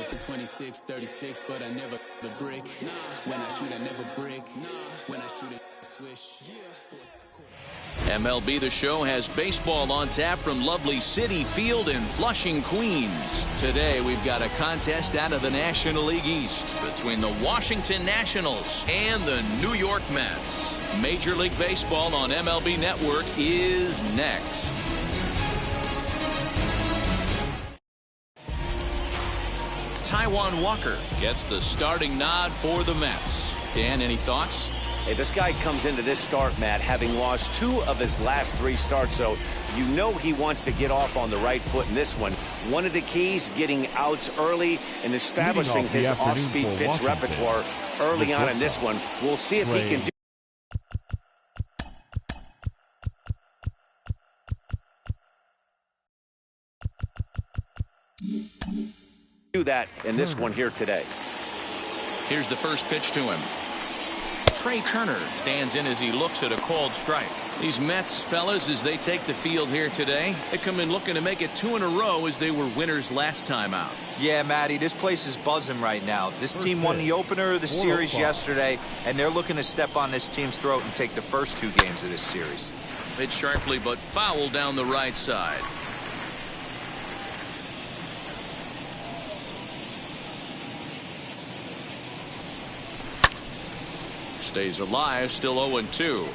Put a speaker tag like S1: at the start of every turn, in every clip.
S1: with the 26, 36, but I never the brick. When I shoot, I never brick. When I shoot, I swish.
S2: MLB The Show has baseball on tap from lovely Citi Field in Flushing, Queens. Today we've got a contest out of the National League East between the Washington Nationals and the New York Mets. Major League Baseball on MLB Network is next. Taijuan Walker gets the starting nod for the Mets. Dan, any thoughts?
S3: Hey, this guy comes into this start, Matt, having lost 2 of his last 3 starts, so you know he wants to get off on the right foot in this one. One of the keys, getting outs early and establishing his off-speed pitch repertoire early on in this one. We'll see if he can do that in this one here today.
S2: Here's the first pitch to him. Trey Turner stands in as he looks at a called strike. These Mets fellas, as they take the field here today, they come in looking to make it 2 in a row as they were winners last time out.
S4: Yeah, Matty, this place is buzzing right now. This team won the opener of the series yesterday, and they're looking to step on this team's throat and take the first 2 games of this series.
S2: Hit sharply but foul down the right side. Stays alive, still 0-2.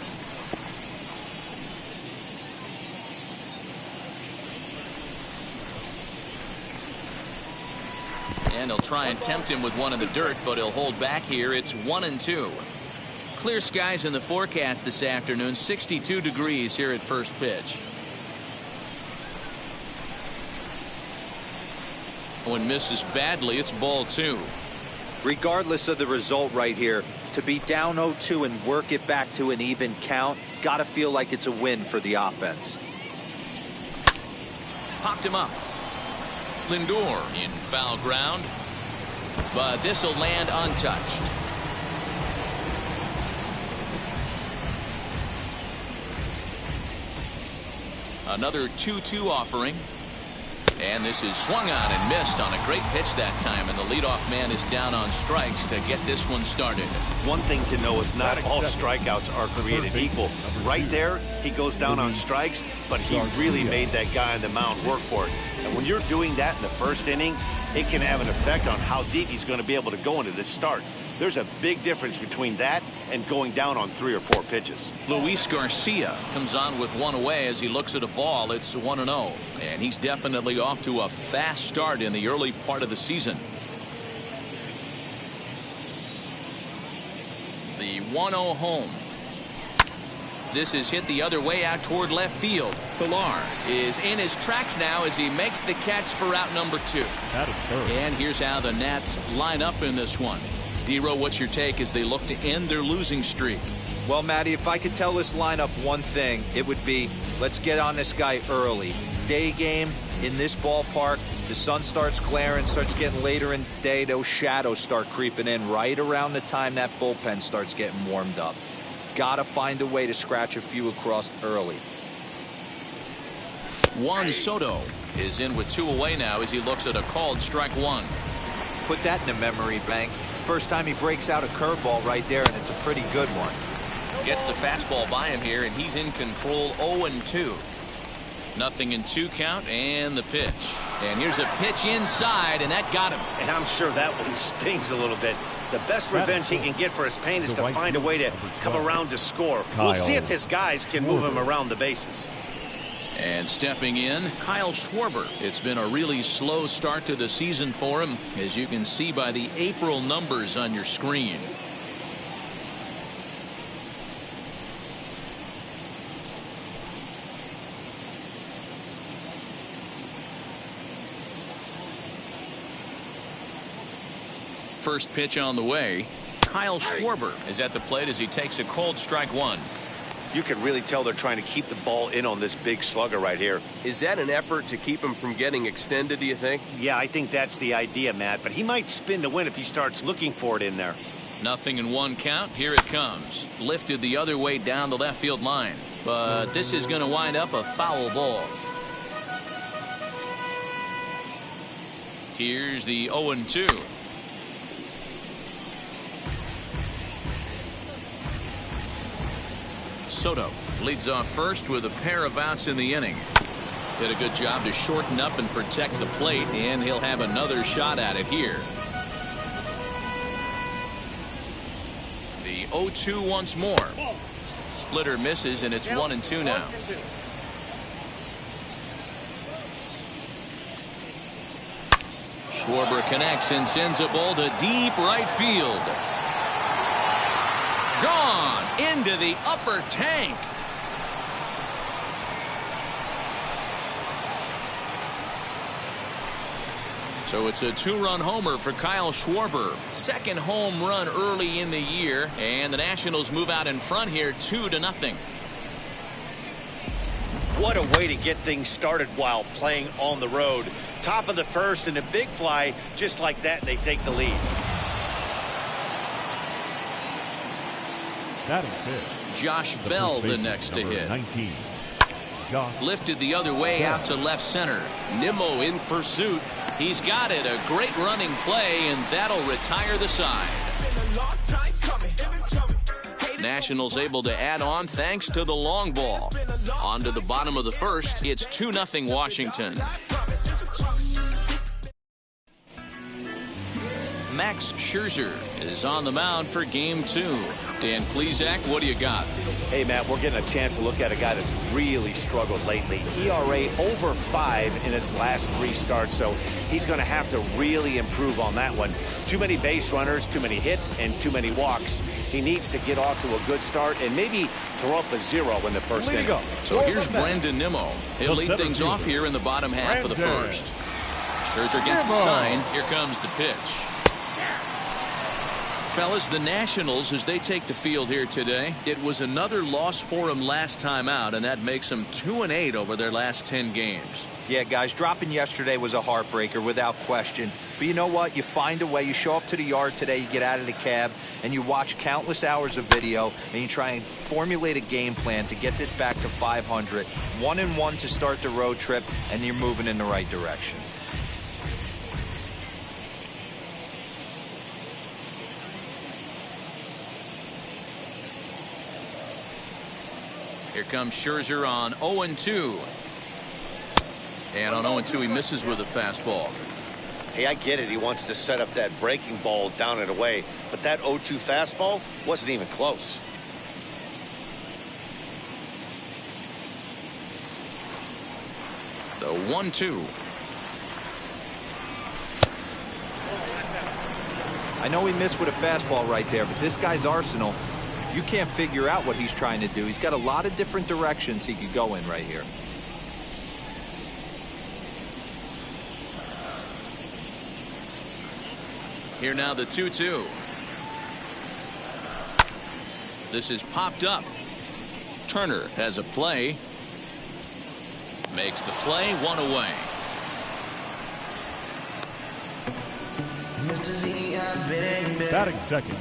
S2: And he'll try and tempt him with one in the dirt, but he'll hold back here. It's 1-2. Clear skies in the forecast this afternoon. 62 degrees here at first pitch. When misses badly, it's ball 2.
S4: Regardless of the result right here, to be down 0-2 and work it back to an even count, gotta feel like it's a win for the offense.
S2: Popped him up. Lindor in foul ground, but this will land untouched. Another 2-2 offering. And this is swung on and missed on a great pitch that time, and the leadoff man is down on strikes to get this one started.
S3: One thing to know is not all strikeouts are created equal. Right there, he goes down on strikes, but he really made that guy on the mound work for it. And when you're doing that in the first inning, it can have an effect on how deep he's going to be able to go into this start. There's a big difference between that and going down on 3 or 4 pitches.
S2: Luis Garcia comes on with 1 away as he looks at a ball. It's 1-0, and he's definitely off to a fast start in the early part of the season. The 1-0 home. This is hit the other way out toward left field. Pilar is in his tracks now as he makes the catch for out number 2. And here's how the Nats line up in this one. D-Row, what's your take as they look to end their losing streak?
S4: Well, Matty, if I could tell this lineup one thing, it would be, let's get on this guy early. Day game in this ballpark, the sun starts glaring, starts getting later in the day, those shadows start creeping in right around the time that bullpen starts getting warmed up. Gotta find a way to scratch a few across early.
S2: Juan Soto is in with 2 away now as he looks at a called strike 1.
S4: Put that in the memory bank. First time he breaks out a curveball right there, and it's a pretty good one.
S2: Gets the fastball by him here, and he's in control. 0-2. Nothing in 2 count, and the pitch. And here's a pitch inside, and that got him.
S3: And I'm sure that one stings a little bit. The best revenge he can get for his pain is to find a way to come around to score. We'll see if his guys can move him around the bases.
S2: And stepping in, Kyle Schwarber. It's been a really slow start to the season for him, as you can see by the April numbers on your screen. First pitch on the way. Kyle Schwarber is at the plate as he takes a called strike 1.
S3: You can really tell they're trying to keep the ball in on this big slugger right here.
S5: Is that an effort to keep him from getting extended, do you think?
S3: Yeah, I think that's the idea, Matt. But he might spin to win if he starts looking for it in there.
S2: Nothing in 1 count. Here it comes. Lifted the other way down the left field line. But this is going to wind up a foul ball. Here's the 0-2. Soto leads off first with a pair of outs in the inning. Did a good job to shorten up and protect the plate, and he'll have another shot at it here. The 0-2 once more. Splitter misses, and it's 1-2 now. Schwarber connects and sends a ball to deep right field. Gone into the upper tank. So it's a two-run homer for Kyle Schwarber. Second home run early in the year, and the Nationals move out in front here 2-0.
S3: What a way to get things started while playing on the road. Top of the first and a big fly, just like that, they take the lead.
S2: Josh Bell the next to hit.
S6: 19.
S2: Lifted the other way out to left center. Nimmo in pursuit. He's got it. A great running play, and that'll retire the side. Nationals able to add on thanks to the long ball. On to the bottom of the first. It's 2-0 Washington. Max Scherzer is on the mound for game 2. Dan Plesac, what do you got?
S3: Hey, Matt, we're getting a chance to look at a guy that's really struggled lately. ERA over 5 in his last 3 starts, so he's going to have to really improve on that one. Too many base runners, too many hits, and too many walks. He needs to get off to a good start and maybe throw up a 0 in the first inning.
S2: So here's Brandon Nimmo. He'll lead things off here in the bottom half of the first. Scherzer gets the sign. Here comes the pitch. Fellas, the Nationals, as they take the field here today, it was another loss for them last time out, and that makes them 2-8 over their last 10 games.
S4: Yeah, guys, dropping yesterday was a heartbreaker without question. But you know what? You find a way. You show up to the yard today, you get out of the cab, and you watch countless hours of video, and you try and formulate a game plan to get this back to 500. 1-1 to start the road trip, and you're moving in the right direction.
S2: Here comes Scherzer on 0-2. And on 0-2, he misses with a fastball.
S3: Hey, I get it. He wants to set up that breaking ball down and away. But that 0-2 fastball wasn't even close.
S2: The 1-2.
S4: I know he missed with a fastball right there, but this guy's arsenal, you can't figure out what he's trying to do. He's got a lot of different directions he could go in right here.
S2: Here now the 2-2. This is popped up. Turner has a play. Makes the play, 1 away.
S6: Batting second.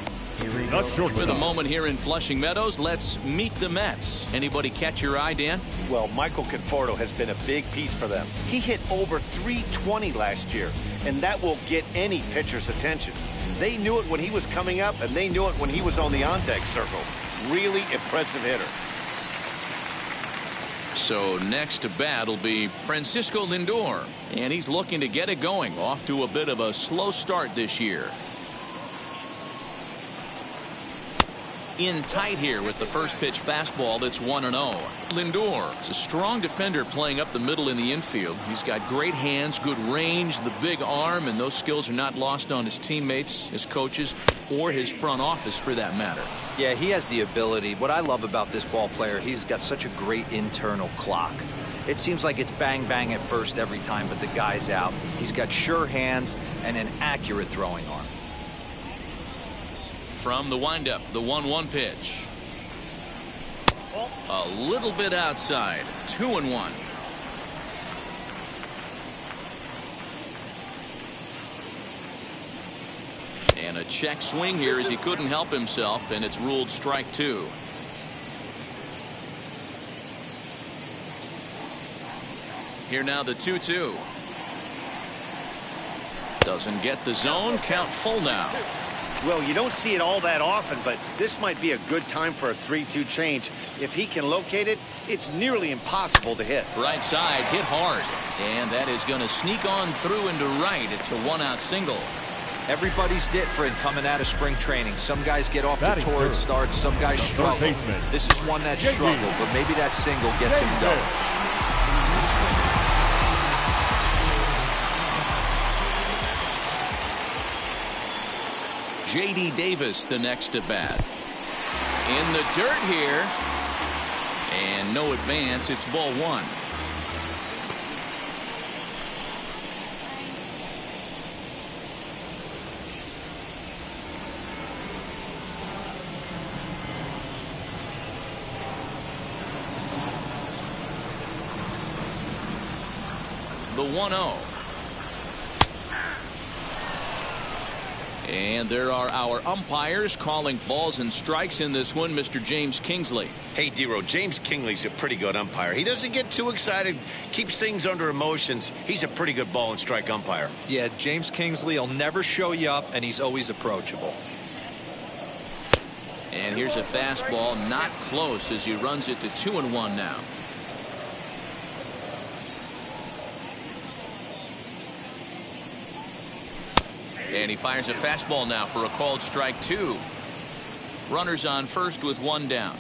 S6: Not short.
S2: For the moment here in Flushing Meadows, let's meet the Mets. Anybody catch your eye, Dan?
S3: Well, Michael Conforto has been a big piece for them. He hit over .320 last year, and that will get any pitcher's attention. They knew it when he was coming up, and they knew it when he was on the on-deck circle. Really impressive hitter.
S2: So next to bat will be Francisco Lindor, and he's looking to get it going. Off to a bit of a slow start this year. In tight here with the first pitch fastball that's 1-0. Lindor is a strong defender playing up the middle in the infield. He's got great hands, good range, the big arm, and those skills are not lost on his teammates, his coaches, or his front office for that matter.
S4: Yeah, he has the ability. What I love about this ball player, he's got such a great internal clock. It seems like it's bang bang at first every time, but the guy's out. He's got sure hands and an accurate throwing arm.
S2: From the windup, the 1-1 pitch. A little bit outside. 2-1. And a check swing here as he couldn't help himself, and it's ruled strike 2. Here now the 2-2. Doesn't get the zone. Count full now.
S3: Well, you don't see it all that often, but this might be a good time for a 3-2 change. If he can locate it, it's nearly impossible to hit.
S2: Right side hit hard, and that is going to sneak on through into right. It's a one-out single.
S4: Everybody's different coming out of spring training. Some guys get off to
S6: Batting
S4: torrid
S6: third.
S4: starts. Some guys struggle.
S6: baseman.
S4: This is one that struggled, but maybe that single gets him going.
S2: J.D. Davis the next at bat. In the dirt here. And no advance. It's ball one. The 1-0. And there are our umpires calling balls and strikes in this one. Mr. James Kingsley.
S3: Hey, D-Row, James Kingley's a pretty good umpire. He doesn't get too excited, keeps things under emotions. He's a pretty good ball and strike umpire.
S4: Yeah, James Kingsley will never show you up, and he's always approachable.
S2: And here's a fastball, not close, as he runs it to 2-1 now. And he fires a fastball now for a called strike 2. Runners on first with one down.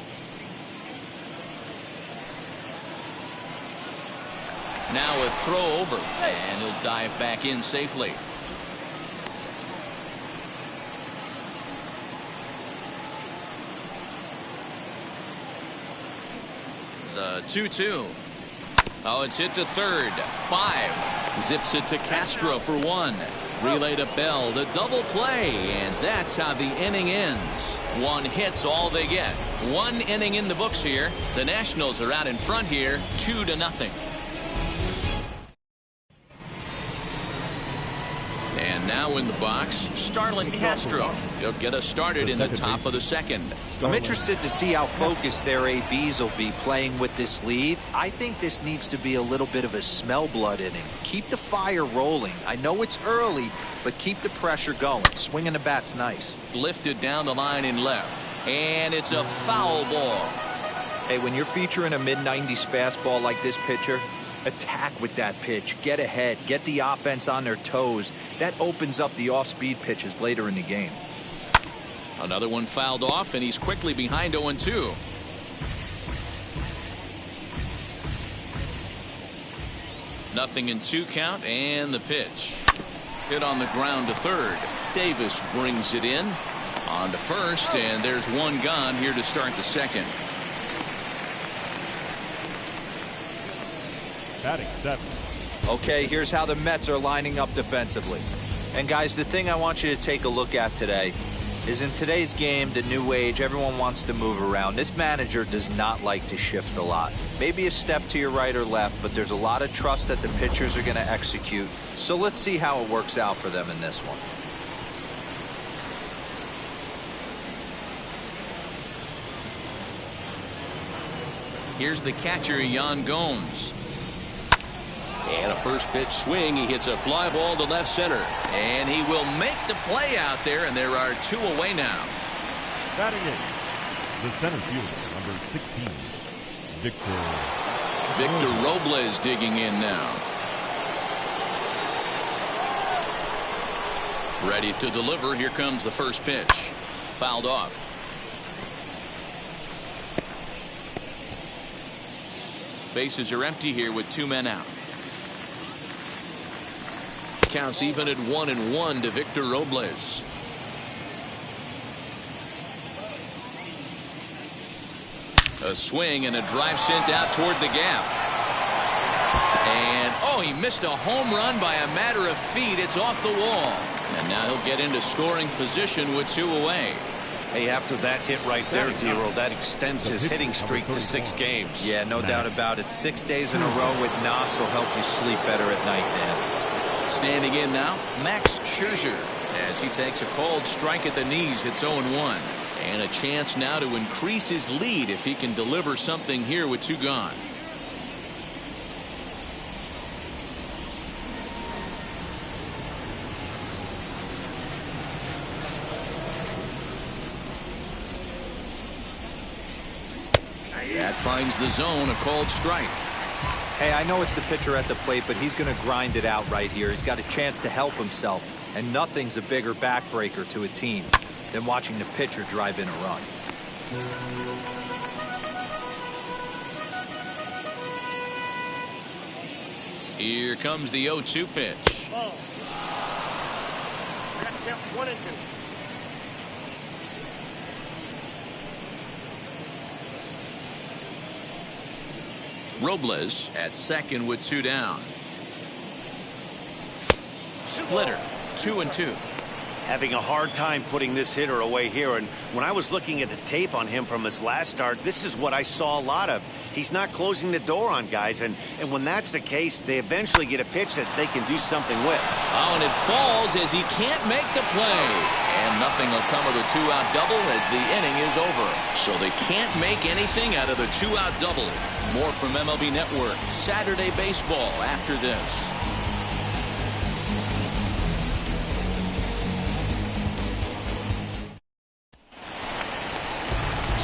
S2: Now a throw over, and he'll dive back in safely. The 2-2. Oh, it's hit to third. 5. Zips it to Castro for 1. Relay to Bell, the double play, and that's how the inning ends. 1 hit's all they get. 1 inning in the books here. The Nationals are out in front here, 2-0. And now in the box, Starlin Castro. He'll get us started in the top of the second.
S4: I'm interested to see how focused their ABs will be playing with this lead. I think this needs to be a little bit of a smell blood inning. Keep the fire rolling. I know it's early, but keep the pressure going. Swinging the bat's nice.
S2: Lifted down the line in left, and it's a foul ball.
S4: Hey, when you're featuring a mid-90s fastball like this pitcher, attack with that pitch. Get ahead. Get the offense on their toes. That opens up the off-speed pitches later in the game.
S2: Another one fouled off, and he's quickly behind 0-2. Nothing in 2 count, and the pitch. Hit on the ground to third. Davis brings it in. On to first, and there's one gone here to start the second.
S6: Batting 7.
S4: Okay, here's how the Mets are lining up defensively. And guys, the thing I want you to take a look at today is in today's game, the new age, everyone wants to move around. This manager does not like to shift a lot. Maybe a step to your right or left, but there's a lot of trust that the pitchers are going to execute. So let's see how it works out for them in this one.
S2: Here's the catcher, Yan Gomes. And a first pitch swing. He hits a fly ball to left center. And he will make the play out there, and there are 2 away now.
S6: Batting in, the center fielder, number 16,
S2: Victor Robles digging in now. Ready to deliver. Here comes the first pitch. Fouled off. Bases are empty here with 2 men out. Counts even at 1-1 to Victor Robles. A swing and a drive sent out toward the gap. And oh, he missed a home run by a matter of feet. It's off the wall. And now he'll get into scoring position with 2 away.
S3: Hey, after that hit right there, D-Row, that extends his hitting streak to 6 games.
S4: Yeah, no doubt about it. 6 days in a row with knocks will help you sleep better at night, Dan.
S2: Standing in now, Max Scherzer, as he takes a called strike at the knees. It's 0-1. And a chance now to increase his lead if he can deliver something here with 2 gone. That finds the zone, a called strike.
S4: Hey, I know it's the pitcher at the plate, but he's going to grind it out right here. He's got a chance to help himself, and nothing's a bigger backbreaker to a team than watching the pitcher drive in a run.
S2: Here comes the 0-2 pitch.
S7: Ball. 1-2.
S2: Robles at second with 2 down. Splitter, 2-2.
S3: Having a hard time putting this hitter away here, and when I was looking at the tape on him from his last start, this is what I saw a lot of. He's not closing the door on guys, and when that's the case, they eventually get a pitch that they can do something with.
S2: Oh, and it falls as he can't make the play. And nothing will come of the 2-out double as the inning is over. So they can't make anything out of the 2-out double. More from MLB Network Saturday Baseball after this.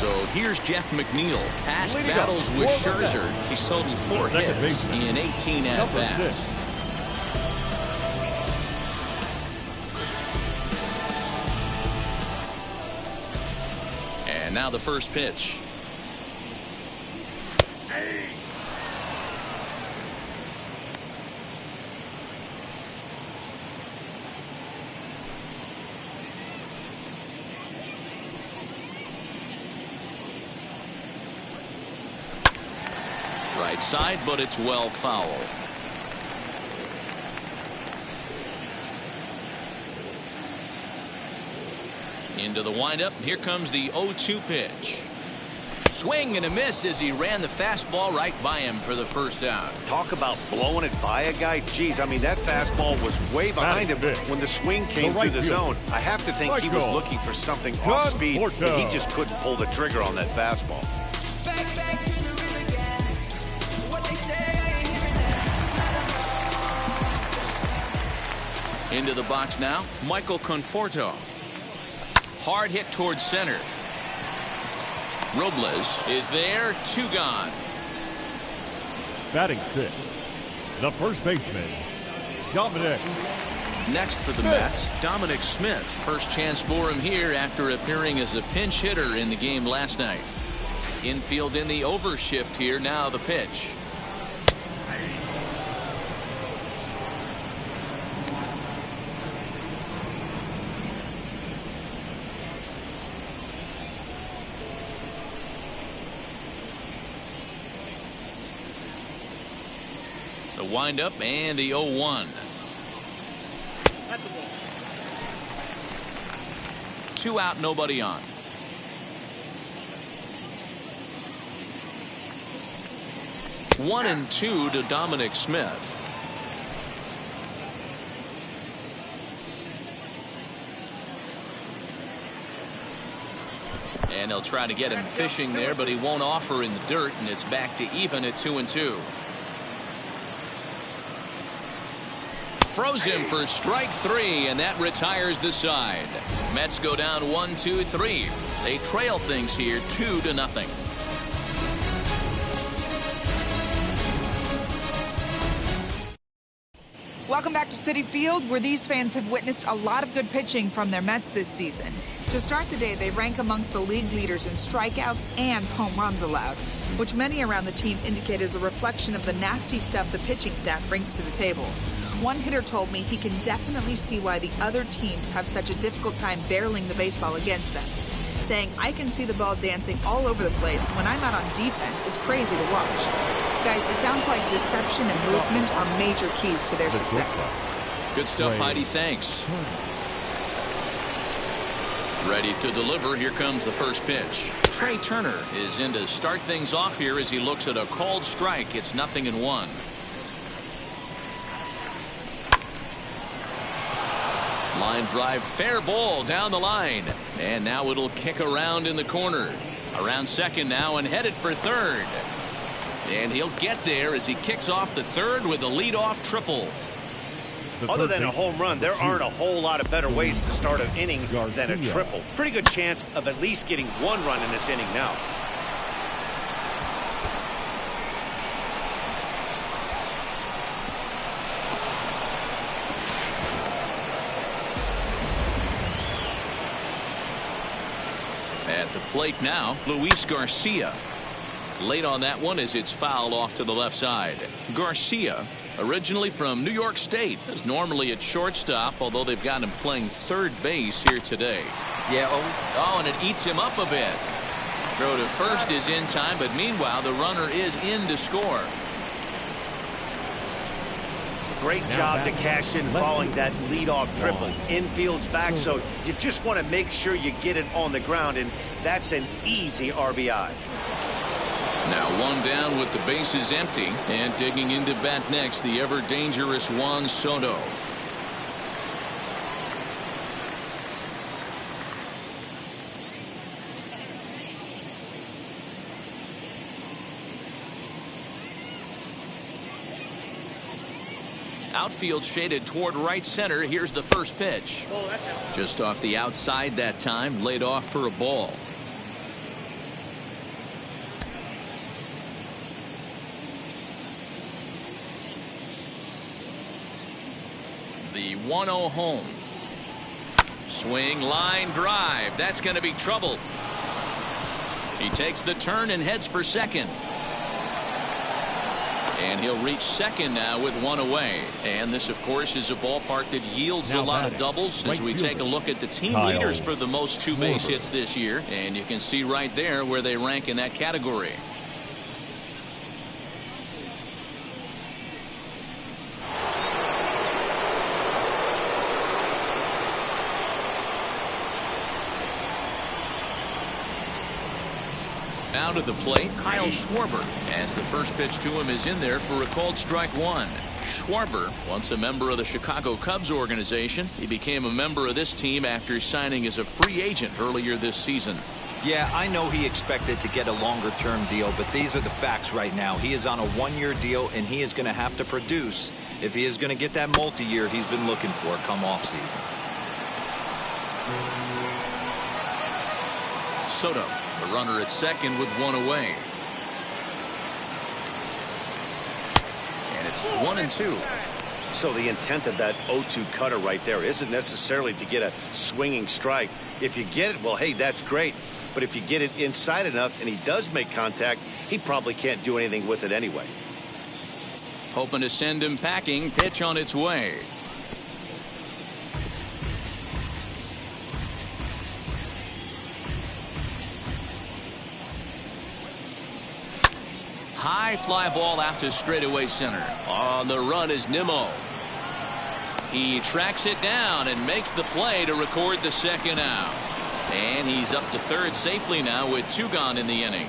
S2: So here's Jeff McNeil. Past battles with Scherzer. He's totaled 4 hits in 18 at-bats. And now the first pitch. Right side, but it's well foul. Into the windup. Here comes the 0-2 pitch. Swing and a miss as he ran the fastball right by him for the first out.
S3: Talk about blowing it by a guy. Geez, I mean, that fastball was way behind him when the swing came through the zone. I have to think he was looking for something off speed, but he just couldn't pull the trigger on that fastball.
S2: Into the box now, Michael Conforto. Hard hit towards center. Robles is there, 2 gone.
S6: Batting 6th, the first baseman, Dominic.
S2: Next for the Mets, Dominic Smith. First chance for him here after appearing as a pinch hitter in the game last night. Infield in the overshift here, now the pitch. The windup and the 0-1. 2 out, nobody on. One and 2 to Dominic Smith. And they'll try to get him fishing there, but he won't offer in the dirt, and it's back to even at 2-2. Throws him for strike 3, and that retires the side. Mets go down 1-2-3. They trail things here 2-0.
S8: Welcome back to Citi Field, where these fans have witnessed a lot of good pitching from their Mets this season. To start the day, they rank amongst the league leaders in strikeouts and home runs allowed, which many around the team indicate is a reflection of the nasty stuff the pitching staff brings to the table. One hitter told me he can definitely see why the other teams have such a difficult time barreling the baseball against them, saying, "I can see the ball dancing all over the place. When I'm out on defense, it's crazy to watch." Guys, it sounds like deception and movement are major keys to their success.
S2: Good stuff, Heidi. Thanks. Ready to deliver. Here comes the first pitch. Trey Turner is in to start things off here as he looks at a called strike. It's 0-1. Line drive, fair ball down the line. And now it'll kick around in the corner. Around second now and headed for third. And he'll get there as he kicks off the third with a leadoff triple.
S3: Other than a home run, there aren't a whole lot of better ways to start an inning than a triple. Pretty good chance of at least getting 1 run in this inning now.
S2: At the plate now, Luis Garcia. Late on that one as it's fouled off to the left side. Garcia, originally from New York State, is normally at shortstop, although they've got him playing third base here today.
S4: Yeah.
S2: Oh, and it eats him up a bit. Throw to first is in time, but meanwhile the runner is in to score.
S3: Great job to cash in following that leadoff triple. Infield's back, so you just want to make sure you get it on the ground, and that's an easy RBI.
S2: Now one down with the bases empty, and digging into bat next, the ever-dangerous Juan Soto. Outfield shaded toward right center. Here's the first pitch. Just off the outside that time, laid off for a ball. The 1-0 home. Swing, line drive. That's going to be trouble. He takes the turn and heads for second. And he'll reach second now with one away. And this, of course, is a ballpark that yields a lot of doubles as we take a look at the team leaders for the most two-base hits this year. And you can see right there where they rank in that category. Now to the plate, Kyle Schwarber, as the first pitch to him is in there for a called strike one. Schwarber, once a member of the Chicago Cubs organization, he became a member of this team after signing as a free agent earlier this season.
S4: Yeah, I know he expected to get a longer-term deal, but these are the facts right now. He is on a one-year deal, and he is going to have to produce if he is going to get that multi-year he's been looking for come off-season.
S2: Soto, the runner at second with one away. And it's 1-2.
S3: So the intent of that 0-2 cutter right there isn't necessarily to get a swinging strike. If you get it, well, hey, that's great. But if you get it inside enough and he does make contact, he probably can't do anything with it anyway.
S2: Hoping to send him packing. Pitch on its way. High fly ball out to straightaway center. On the run is Nimmo. He tracks it down and makes the play to record the second out. And he's up to third safely now with two gone in the inning.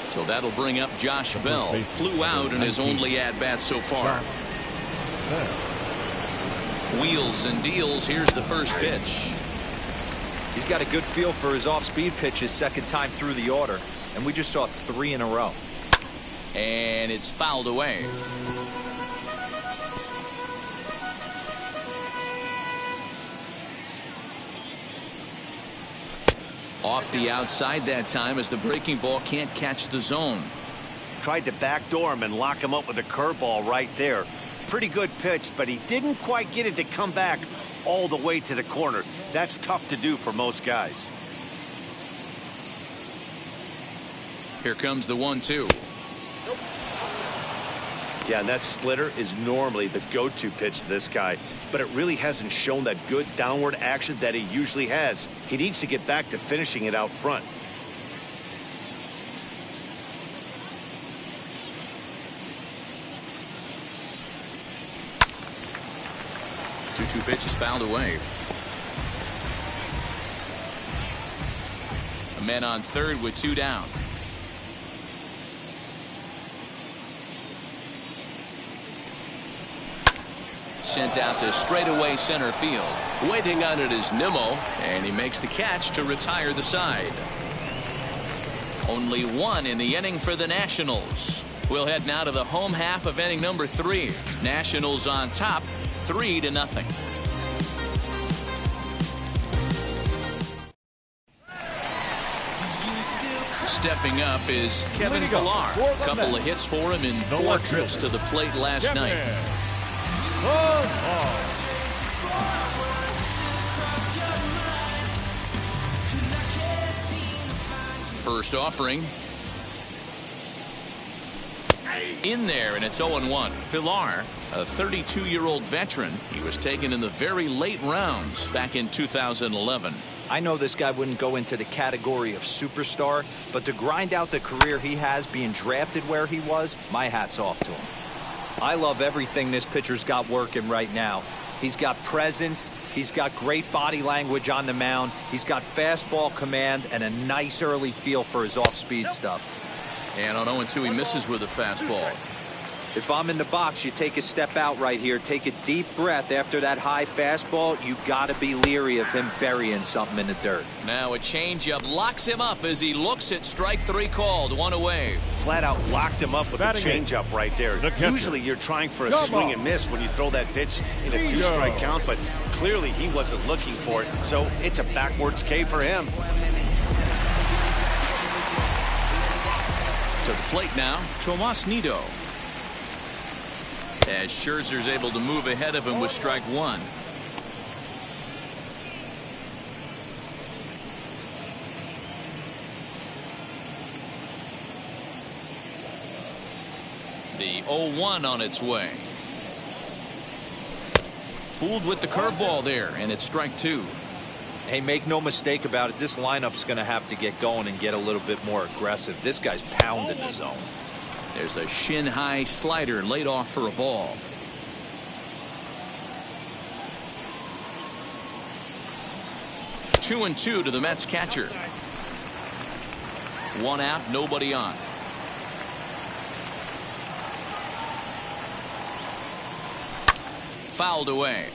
S2: So that'll bring up Josh Bell. Flew out in his only at-bat so far. Wheels and deals. Here's the first pitch.
S4: He's got a good feel for his off-speed pitches second time through the order. And we just saw 3 in a row.
S2: And it's fouled away. Off the outside that time as the breaking ball can't catch the zone.
S3: Tried to backdoor him and lock him up with a curveball right there. Pretty good pitch, but he didn't quite get it to come back all the way to the corner. That's tough to do for most guys.
S2: Here comes the 1-2.
S3: Yeah, and that splitter is normally the go-to pitch to this guy, but it really hasn't shown that good downward action that he usually has. He needs to get back to finishing it out front.
S2: Two pitches fouled away. A man on third with 2 down. Sent out to straightaway center field. Waiting on it is Nimmo, and he makes the catch to retire the side. Only 1 in the inning for the Nationals. We'll head now to the home half of inning number 3. Nationals on top, 3-0. Stepping up is Kevin Pillar. A couple of hits for him in 4 trips to the plate last night. First offering. In there, and it's 0-1. Pilar, a 32-year-old veteran. He was taken in the very late rounds back in 2011.
S4: I know this guy wouldn't go into the category of superstar, but to grind out the career he has being drafted where he was, my hat's off to him. I love everything this pitcher's got working right now. He's got presence, he's got great body language on the mound, he's got fastball command and a nice early feel for his off-speed stuff.
S2: And on 0-2, he misses with a fastball.
S4: If I'm in the box, you take a step out right here, take a deep breath after that high fastball. You got to be leery of him burying something in the dirt.
S2: Now a changeup locks him up as he looks at strike three called. One away.
S3: Flat out locked him up with a changeup right there. Usually you're trying for a swing and miss when you throw that pitch in a two-strike count, but clearly he wasn't looking for it, so it's a backwards K for him.
S2: To the plate now, Tomas Nido. As Scherzer's able to move ahead of him with strike one. The 0-1 on its way. Fooled with the curveball there, and it's strike two.
S4: Hey, make no mistake about it, this lineup's going to have to get going and get a little bit more aggressive. This guy's pounding the zone.
S2: There's a shin-high slider laid off for a ball. Two and two to the Mets catcher. One out, nobody on. Fouled away.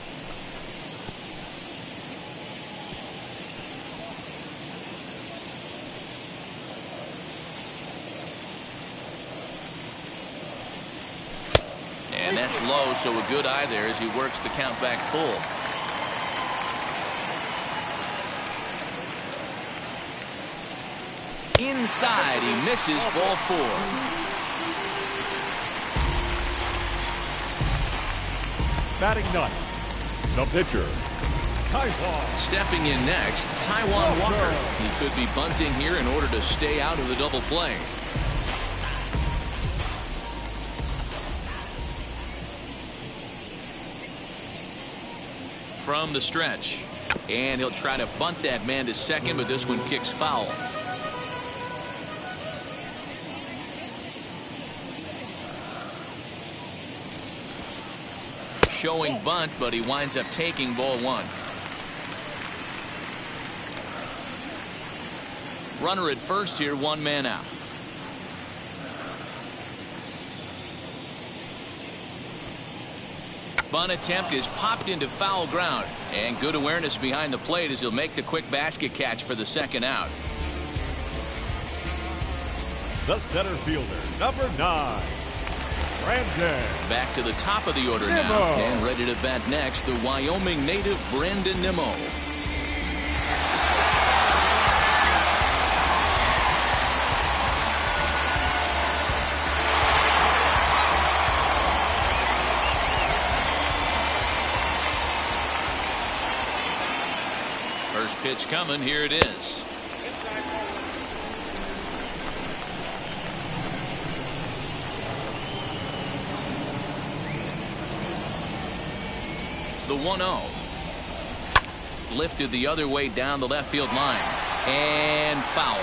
S2: And that's low, so a good eye there as he works the count back full. Inside, he misses ball four.
S6: Batting ninth, the pitcher, Taijuan.
S2: Stepping in next, Taijuan Walker. He could be bunting here in order to stay out of the double play. From the stretch, and he'll try to bunt that man to second, but this one kicks foul. Showing bunt, but he winds up taking ball one. Runner at first here, one man out. Bunt attempt is popped into foul ground, and good awareness behind the plate as he'll make the quick basket catch for the second out.
S6: The center fielder, number 9, Brandon.
S2: Back to the top of the order now, and ready to bat next, the Wyoming native Brandon Nimmo. First pitch coming, here it is. The 1-0. Lifted the other way down the left field line. And foul.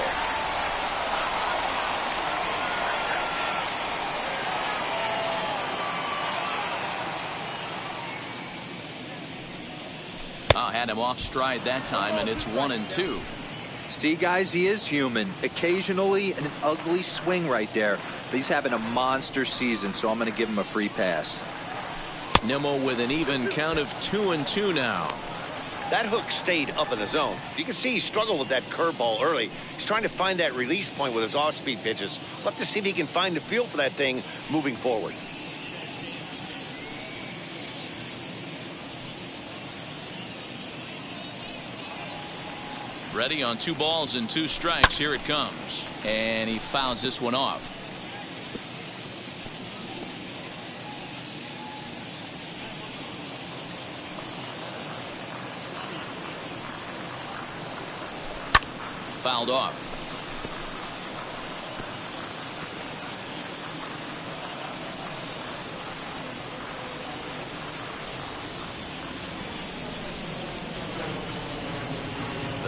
S2: Had him off stride that time, and it's 1-2.
S4: See, guys, he is human. Occasionally an ugly swing right there, but he's having a monster season, so I'm going to give him a free pass.
S2: Nimmo with an even count of 2-2 now.
S3: That hook stayed up in the zone. You can see he struggled with that curveball early. He's trying to find that release point with his off-speed pitches. We'll have to see if he can find the feel for that thing moving forward.
S2: Ready on 2 balls and 2 strikes. Here it comes. And he fouls this one off. Fouled off.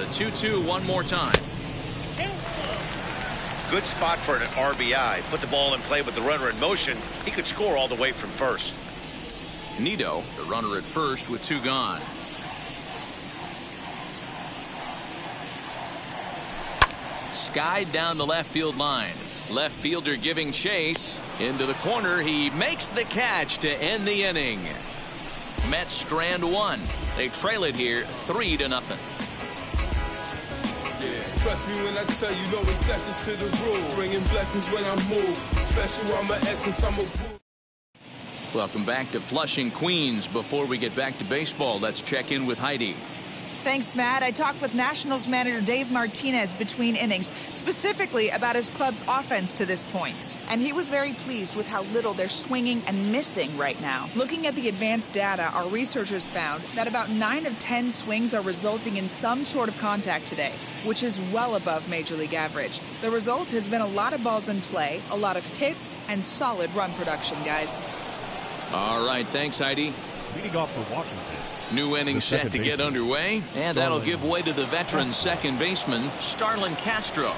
S2: The 2-2 one more time.
S3: Good spot for an RBI. Put the ball in play with the runner in motion. He could score all the way from first.
S2: Nito, the runner at first with 2 gone. Skied down the left field line. Left fielder giving chase. Into the corner. He makes the catch to end the inning. Mets strand 1. They trail it here 3-0.
S7: Trust me when I tell you, no exceptions to the rule. Bringing blessings when I move. Special, I'm an essence, I'm a groove.
S2: Welcome back to Flushing, Queens. Before we get back to baseball, let's check in with Heidi.
S8: Thanks, Matt. I talked with Nationals manager Dave Martinez between innings, specifically about his club's offense to this point. And he was very pleased with how little they're swinging and missing right now. Looking at the advanced data, our researchers found that about 9 of 10 swings are resulting in some sort of contact today, which is well above Major League average. The result has been a lot of balls in play, a lot of hits, and solid run production, guys.
S2: All right, thanks, Heidi.
S6: Leading off for Washington.
S2: New inning set to get underway, and that'll give way to the veteran second baseman, Starlin Castro.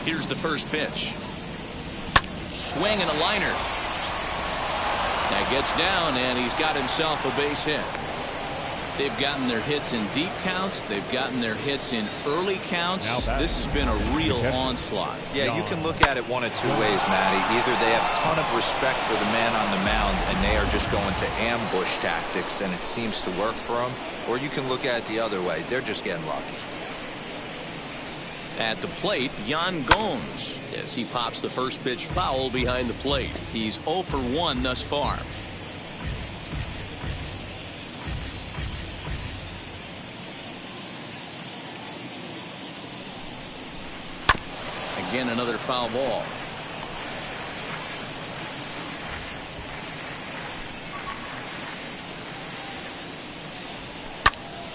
S2: Here's the first pitch. Swing and a liner. That gets down, and he's got himself a base hit. They've gotten their hits in deep counts. They've gotten their hits in early counts. This has been a real onslaught.
S4: Yeah, you can look at it one of 2 ways, Matty. Either they have a ton of respect for the man on the mound and they are just going to ambush tactics and it seems to work for them, or you can look at it the other way. They're just getting lucky.
S2: At the plate, Yan Gomes, as he pops the first pitch foul behind the plate. He's 0 for 1 thus far. Again, another foul ball.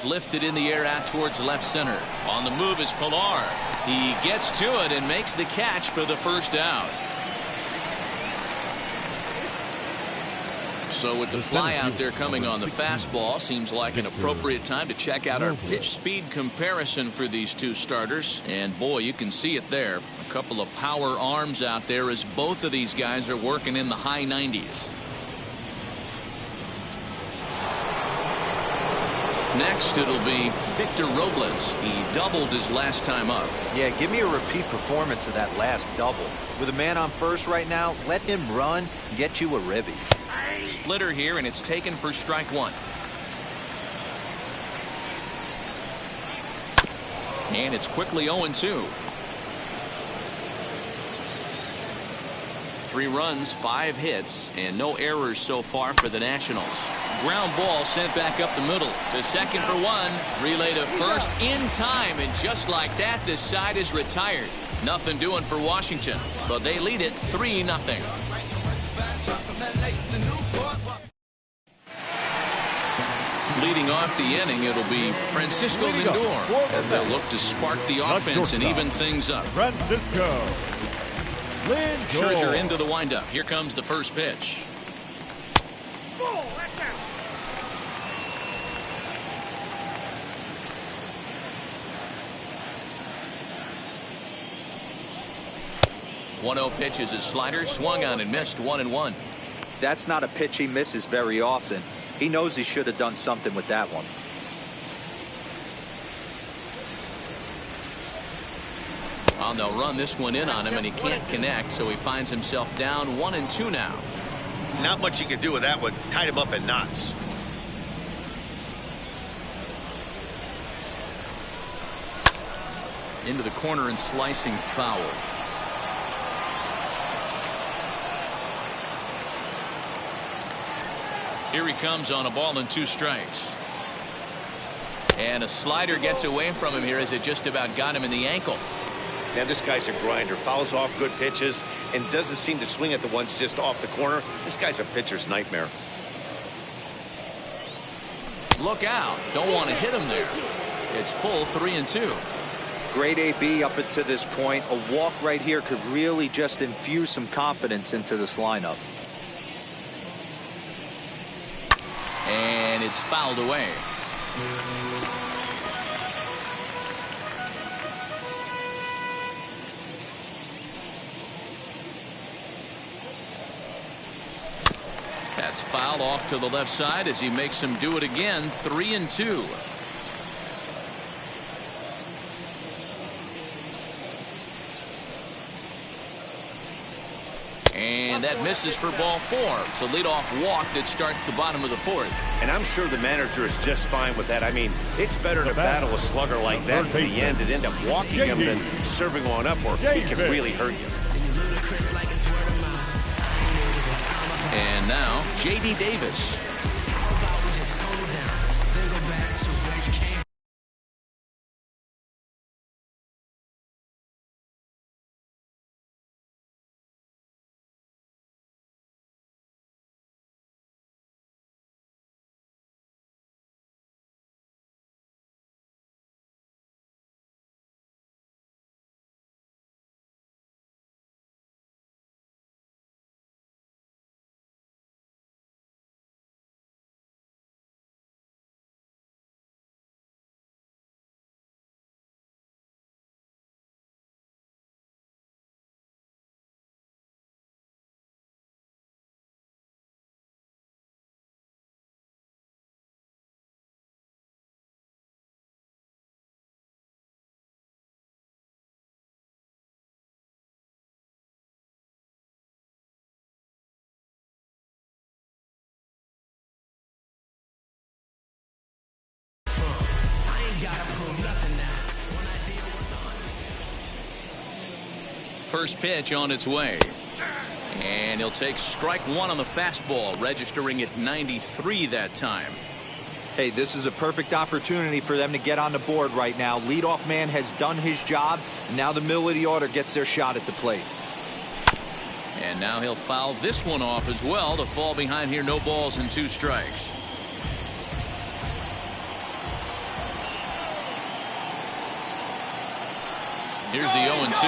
S2: Lifted in the air out towards left center. On the move is Pilar. He gets to it and makes the catch for the first out. So with the fly out there coming on the fastball, seems like an appropriate time to check out our pitch speed comparison for these 2 starters. And boy, you can see it there. A couple of power arms out there as both of these guys are working in the high 90s. Next, it'll be Victor Robles. He doubled his last time up.
S4: Yeah, give me a repeat performance of that last double. With a man on first right now, let him run, get you a ribby.
S2: Splitter here, and it's taken for strike 1. And it's quickly 0-2. 3 runs, 5 hits, and no errors so far for the Nationals. Ground ball sent back up the middle to second for 1. Relay to first in time, and just like that, this side is retired. Nothing doing for Washington, but they lead it 3-0. Leading off the inning, it'll be Francisco Lindor, and they'll look to spark the offense and even things up.
S6: Francisco Lindor.
S2: Scherzer into the windup. Here comes the first pitch. 1-0 pitch is his slider, swung on and missed, 1-1.
S4: That's not a pitch he misses very often. He knows he should have done something with that one.
S2: Well, they'll run this one in on him, and he can't connect, so he finds himself down 1-2 now.
S3: Not much you can do with that one. Tied him up in knots.
S2: Into the corner and slicing foul. Here he comes on a ball and 2 strikes. And a slider gets away from him here as it just about got him in the ankle.
S3: Man, this guy's a grinder. Fouls off good pitches and doesn't seem to swing at the ones just off the corner. This guy's a pitcher's nightmare.
S2: Look out. Don't want to hit him there. It's full 3-2.
S4: Great AB up until this point. A walk right here could really just infuse some confidence into this lineup.
S2: And it's fouled away. That's fouled off to the left side as he makes him do it again. 3-2. And that misses for ball 4. It's a leadoff walk that starts the bottom of the 4th.
S3: And I'm sure the manager is just fine with that. I mean, it's better to battle a slugger like that to the end and end up walking him than serving one up where he can really hurt you.
S2: And now, J.D. Davis. First pitch on its way. And he'll take strike 1 on the fastball, registering at 93 that time.
S4: Hey, this is a perfect opportunity for them to get on the board right now. Leadoff man has done his job. And now the middle of the order gets their shot at the plate.
S2: And now he'll foul this one off as well to fall behind here. No balls and 2 strikes. Here's the 0-2.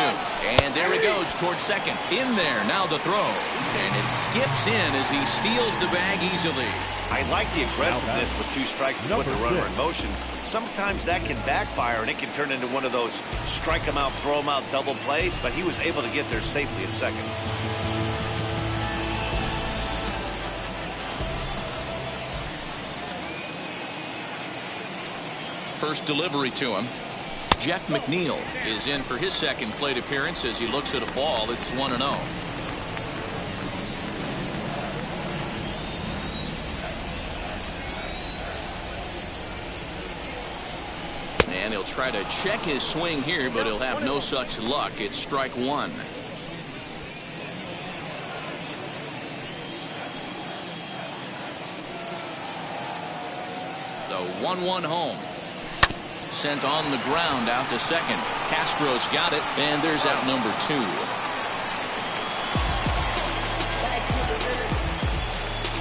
S2: And there he goes towards second. In there. Now the throw. And it skips in as he steals the bag easily.
S3: I like the aggressiveness with 2 strikes to put the runner in motion. Sometimes that can backfire and it can turn into one of those strike him out, throw him out double plays, but he was able to get there safely at second.
S2: First delivery to him. Jeff McNeil is in for his second plate appearance as he looks at a ball. It's 1-0. And he'll try to check his swing here, but he'll have no such luck. It's strike 1. The 1-1 home. Sent on the ground out to second. Castro's got it, and there's out number 2.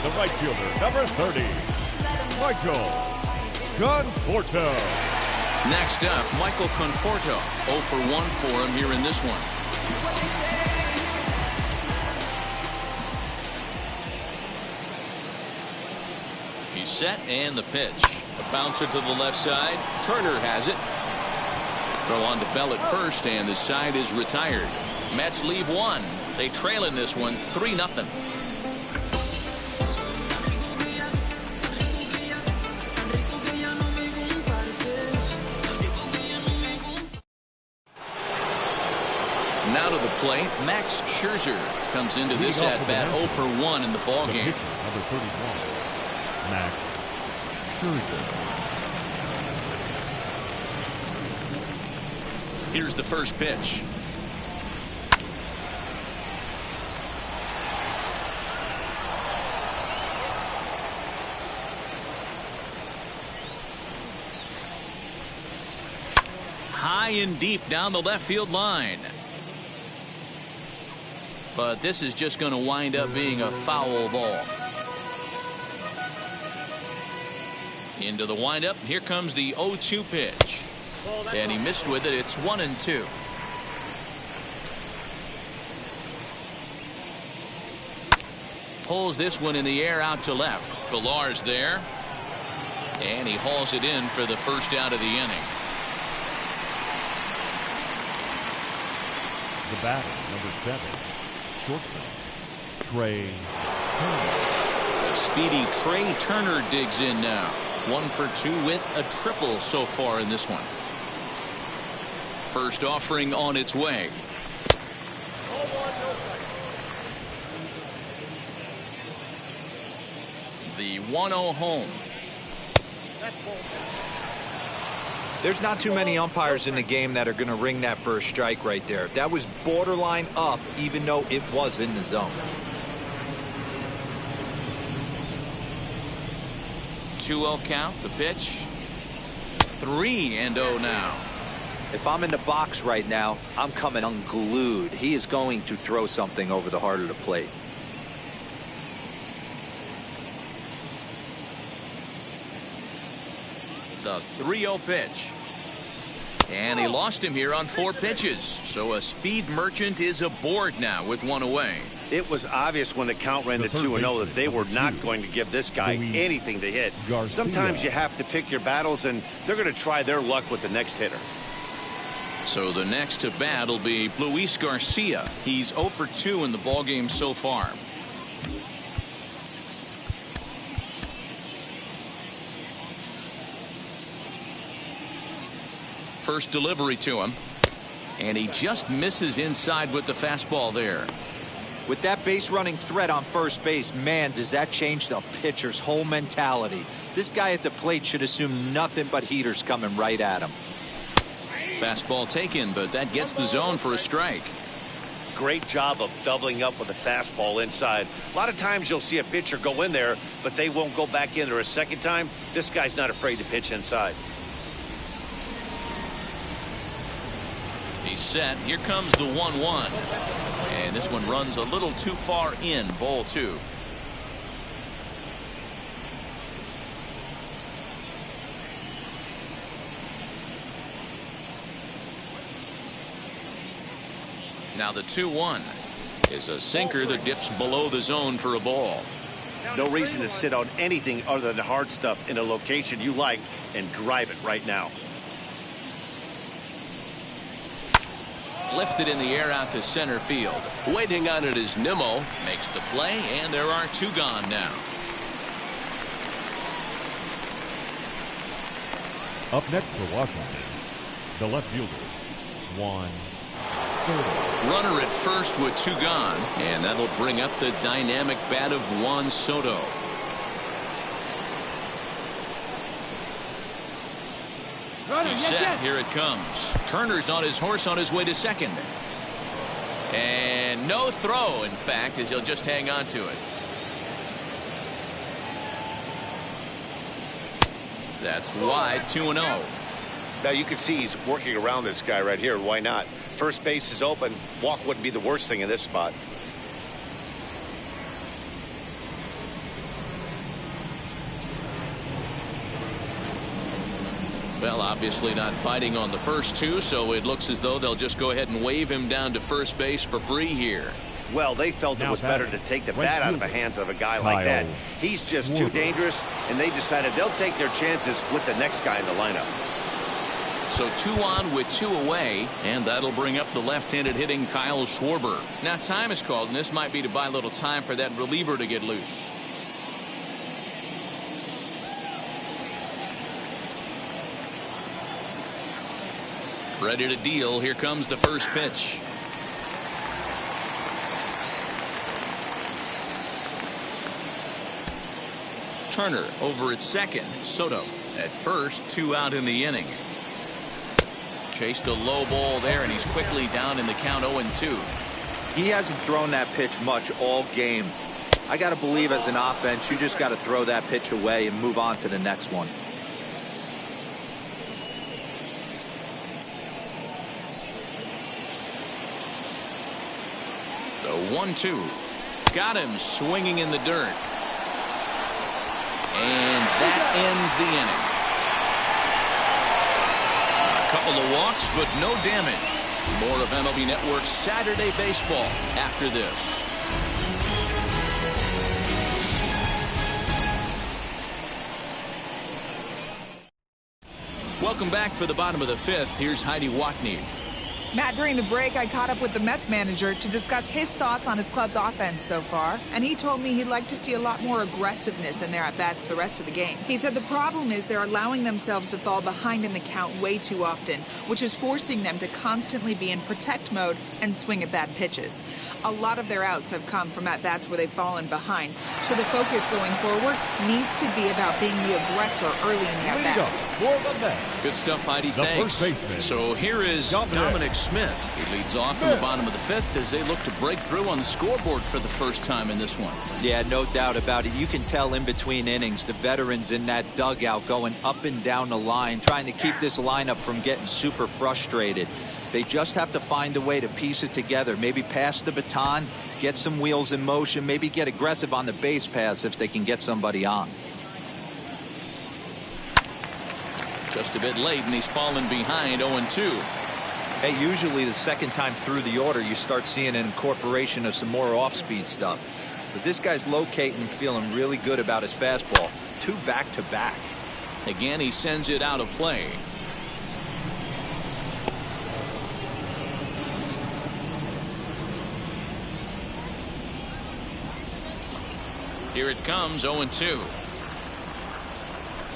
S6: The right fielder, number 30, Michael Conforto.
S2: Next up, Michael Conforto. 0 for 1 for him here in this one. He's set, and the pitch. A bouncer to the left side. Turner has it. Throw on to Bell at first, and the side is retired. Mets leave 1. They trail in this one 3-0. Now to the plate, Max Scherzer comes into this at-bat 0 for 1 in the ballgame.
S6: Number 31, Max Scherzer.
S2: Here's the first pitch. High and deep down the left field line. But this is just going to wind up being a foul ball. Into the windup. Here comes the 0-2 pitch. And he missed with it. It's 1-2. Pulls this one in the air out to left. Villar's there. And he hauls it in for the first out of the inning.
S6: The batter, number 7, shortstop, Trey Turner.
S2: The speedy Trey Turner digs in now. 1 for 2 with a triple so far in this one. First offering on its way. The 1-0 home.
S4: There's not too many umpires in the game that are going to ring that first strike right there. That was borderline up, even though it was in the zone.
S2: 2-0 count, the pitch. 3-0 now.
S4: If I'm in the box right now, I'm coming unglued. He is going to throw something over the heart of the plate.
S2: The 3-0 pitch. And he lost him here on 4 pitches. So a speed merchant is aboard now with 1 away.
S3: It was obvious when the count ran to 2-0 that they were not going to give this guy anything to hit. Sometimes you have to pick your battles, and they're going to try their luck with the next hitter.
S2: So the next to bat will be Luis Garcia. He's 0 for 2 in the ballgame so far. First delivery to him. And he just misses inside with the fastball there.
S4: With that base running threat on first base, man, does that change the pitcher's whole mentality. This guy at the plate should assume nothing but heaters coming right at him.
S2: Fastball taken, but that gets the zone for a strike.
S3: Great job of doubling up with a fastball inside. A lot of times you'll see a pitcher go in there, but they won't go back in there a second time. This guy's not afraid to pitch inside.
S2: He's set. Here comes the 1-1. And this one runs a little too far in. Ball 2. Now the 2-1 is a sinker that dips below the zone for a ball.
S3: No reason to sit on anything other than hard stuff in a location you like and drive it right now.
S2: Lifted in the air out to center field. Waiting on it is Nimmo. Makes the play, and there are 2 gone now.
S6: Up next for Washington, the left fielder, Juan Soto.
S2: Runner at first with 2 gone, and that'll bring up the dynamic bat of Juan Soto. He's set. Here it comes. Turner's on his horse on his way to second. And no throw, in fact, as he'll just hang on to it. That's wide, 2-0.
S3: Now you can see he's working around this guy right here. Why not? First base is open. Walk wouldn't be the worst thing in this spot.
S2: Well, obviously not biting on the first 2, so it looks as though they'll just go ahead and wave him down to first base for free here.
S3: Well, they felt it was better to take the bat out of the hands of a guy like that. He's just too dangerous, and they decided they'll take their chances with the next guy in the lineup.
S2: So 2 on with 2 away, and that'll bring up the left-handed hitting Kyle Schwarber. Now time is called, and this might be to buy a little time for that reliever to get loose. Ready to deal. Here comes the first pitch. Turner over at second. Soto at first. 2 out in the inning. Chased a low ball there, and he's quickly down in the count 0-2.
S4: He hasn't thrown that pitch much all game. I got to believe as an offense, you just got to throw that pitch away and move on to the next one.
S2: The 1-2. Got him swinging in the dirt. And that ends the inning. A couple of walks, but no damage. More of MLB Network's Saturday Baseball after this. Welcome back for the bottom of the fifth. Here's Heidi Watney.
S8: Matt, during the break, I caught up with the Mets manager to discuss his thoughts on his club's offense so far, and he told me he'd like to see a lot more aggressiveness in their at-bats the rest of the game. He said the problem is they're allowing themselves to fall behind in the count way too often, which is forcing them to constantly be in protect mode and swing at bad pitches. A lot of their outs have come from at-bats where they've fallen behind, so the focus going forward needs to be about being the aggressor early in the at-bats.
S2: Good stuff, Heidi. Thanks. So here is Dominic Smith. He leads off in the bottom of the fifth as they look to break through on the scoreboard for the first time in this one.
S4: Yeah, no doubt about it. You can tell in between innings, the veterans in that dugout going up and down the line, trying to keep this lineup from getting super frustrated. They just have to find a way to piece it together. Maybe pass the baton, get some wheels in motion, maybe get aggressive on the base paths if they can get somebody on.
S2: Just a bit late, and he's fallen behind 0-2.
S4: Hey, usually the second time through the order, you start seeing an incorporation of some more off-speed stuff. But this guy's locating and feeling really good about his fastball. 2 back-to-back.
S2: Again, he sends it out of play. Here it comes, 0-2.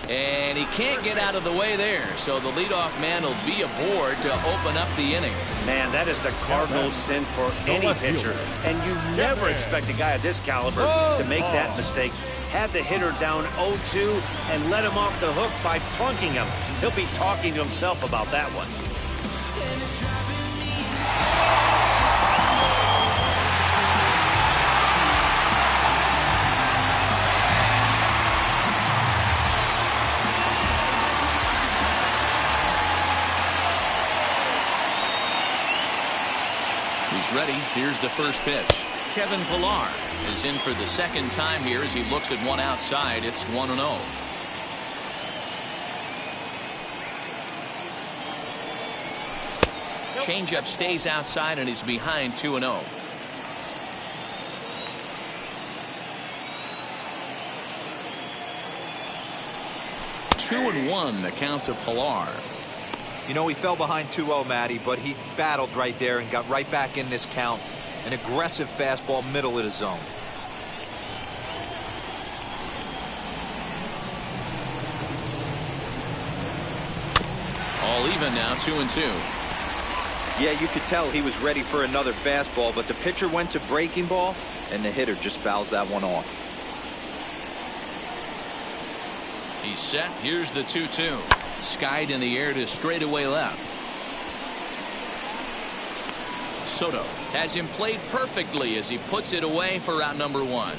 S2: And he can't get out of the way there, so the leadoff man will be aboard to open up the inning.
S3: Man, that is the cardinal sin for any pitcher. And you never expect a guy of this caliber to make that mistake. Had the hitter down 0-2 and let him off the hook by plunking him. He'll be talking to himself about that one.
S2: Ready. Here's the first pitch. Kevin Pillar is in for the second time here as he looks at one outside. It's 1-0. Changeup stays outside and he's behind 2-0. Two and 1 the count to Pillar.
S4: You know, he fell behind 2-0, Matty, but he battled right there and got right back in this count. An aggressive fastball, middle of the zone.
S2: All even now, 2-2.
S4: Yeah, you could tell he was ready for another fastball, but the pitcher went to breaking ball, and the hitter just fouls that one off.
S2: He's set. Here's the 2-2. Skied in the air to straightaway left. Soto has him played perfectly as he puts it away for out number 1.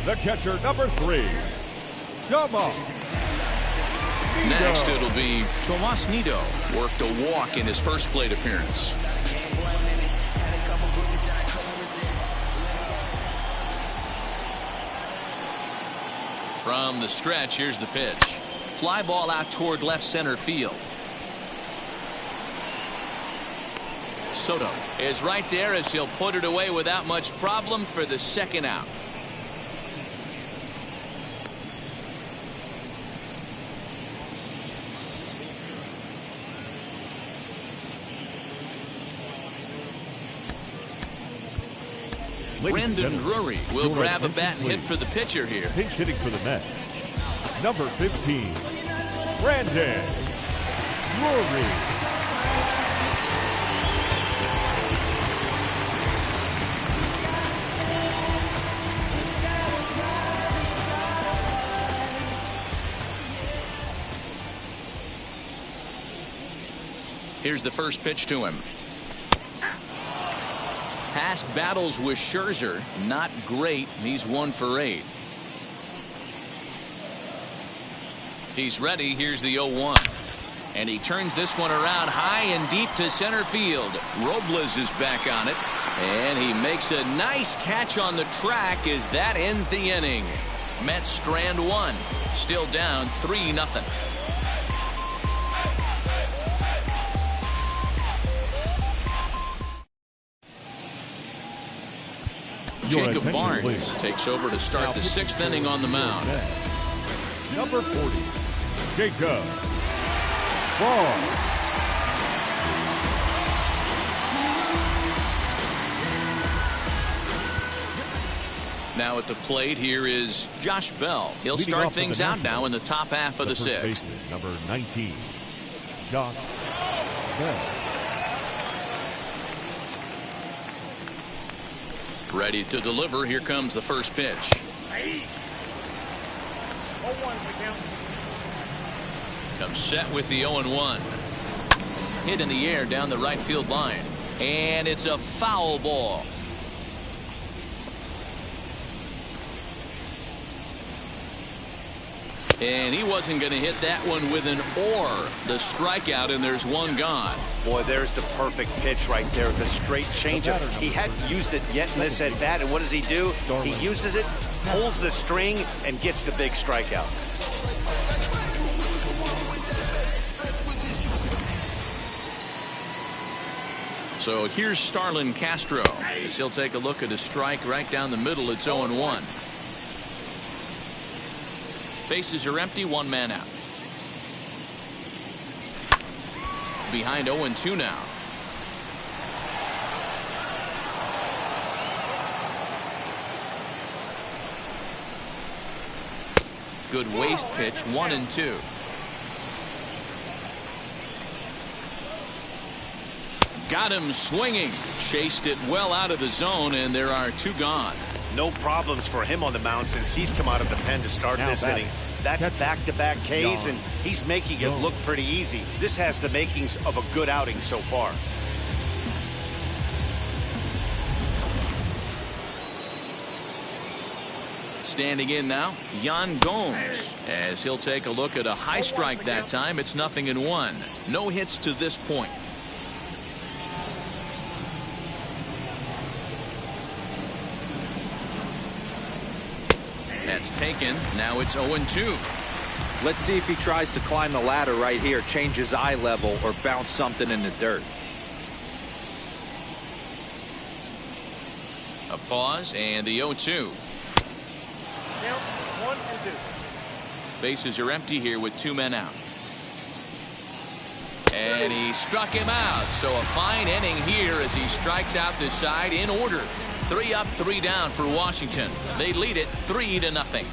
S6: The catcher, number 3, Tomas.
S2: Next, it'll be Tomas Nido. Worked a walk in his first plate appearance. From the stretch, here's the pitch. Fly ball out toward left center field. Soto is right there as he'll put it away without much problem for the second out. Brendan Drury will grab a bat and hit for the pitcher here.
S6: Pinch hitting for the Mets, number 15, Brandon Drury.
S2: Here's the first pitch to him. Past battles with Scherzer, not great. He's 1 for 8. He's ready. Here's the 0-1. And he turns this one around high and deep to center field. Robles is back on it. And he makes a nice catch on the track as that ends the inning. Mets strand 1. Still down 3-0. Jacob Barnes takes over to start the 6th inning on the mound.
S6: Number 40, Jacob Vaughn.
S2: Now at the plate, here is Josh Bell. He'll start things out now in the top half of the sixth.
S6: Number 19, Josh Bell.
S2: Ready to deliver. Here comes the first pitch. Comes set with the 0-1. Hit in the air down the right field line. And it's a foul ball. And he wasn't going to hit that one with an or. The strikeout, and there's one gone.
S3: Boy, there's the perfect pitch right there. The straight changeup. He hadn't used it yet in this at bat, and what does he do? He uses it, pulls the string, and gets the big strikeout.
S2: So here's Starlin Castro. As he'll take a look at a strike right down the middle. It's 0-1. Bases are empty, one man out. Behind 0-2 now. Good waist pitch, 1-2. Got him swinging. Chased it well out of the zone, and there are two gone.
S3: No problems for him on the mound since he's come out of the pen to start this inning. That's back-to-back Ks, and he's making it look pretty easy. This has the makings of a good outing so far.
S2: Standing in now, Yan Gomes. As he'll take a look at a high strike that time. It's 0-1. No hits to this point. That's taken. Now it's 0-2.
S4: Let's see if he tries to climb the ladder right here, change his eye level, or bounce something in the dirt.
S2: A pause and the 0-2.
S9: Count 1-2.
S2: Bases are empty here with two men out. And he struck him out. So a fine inning here as he strikes out this side in order. 3 up, 3 down for Washington. They lead it 3-0.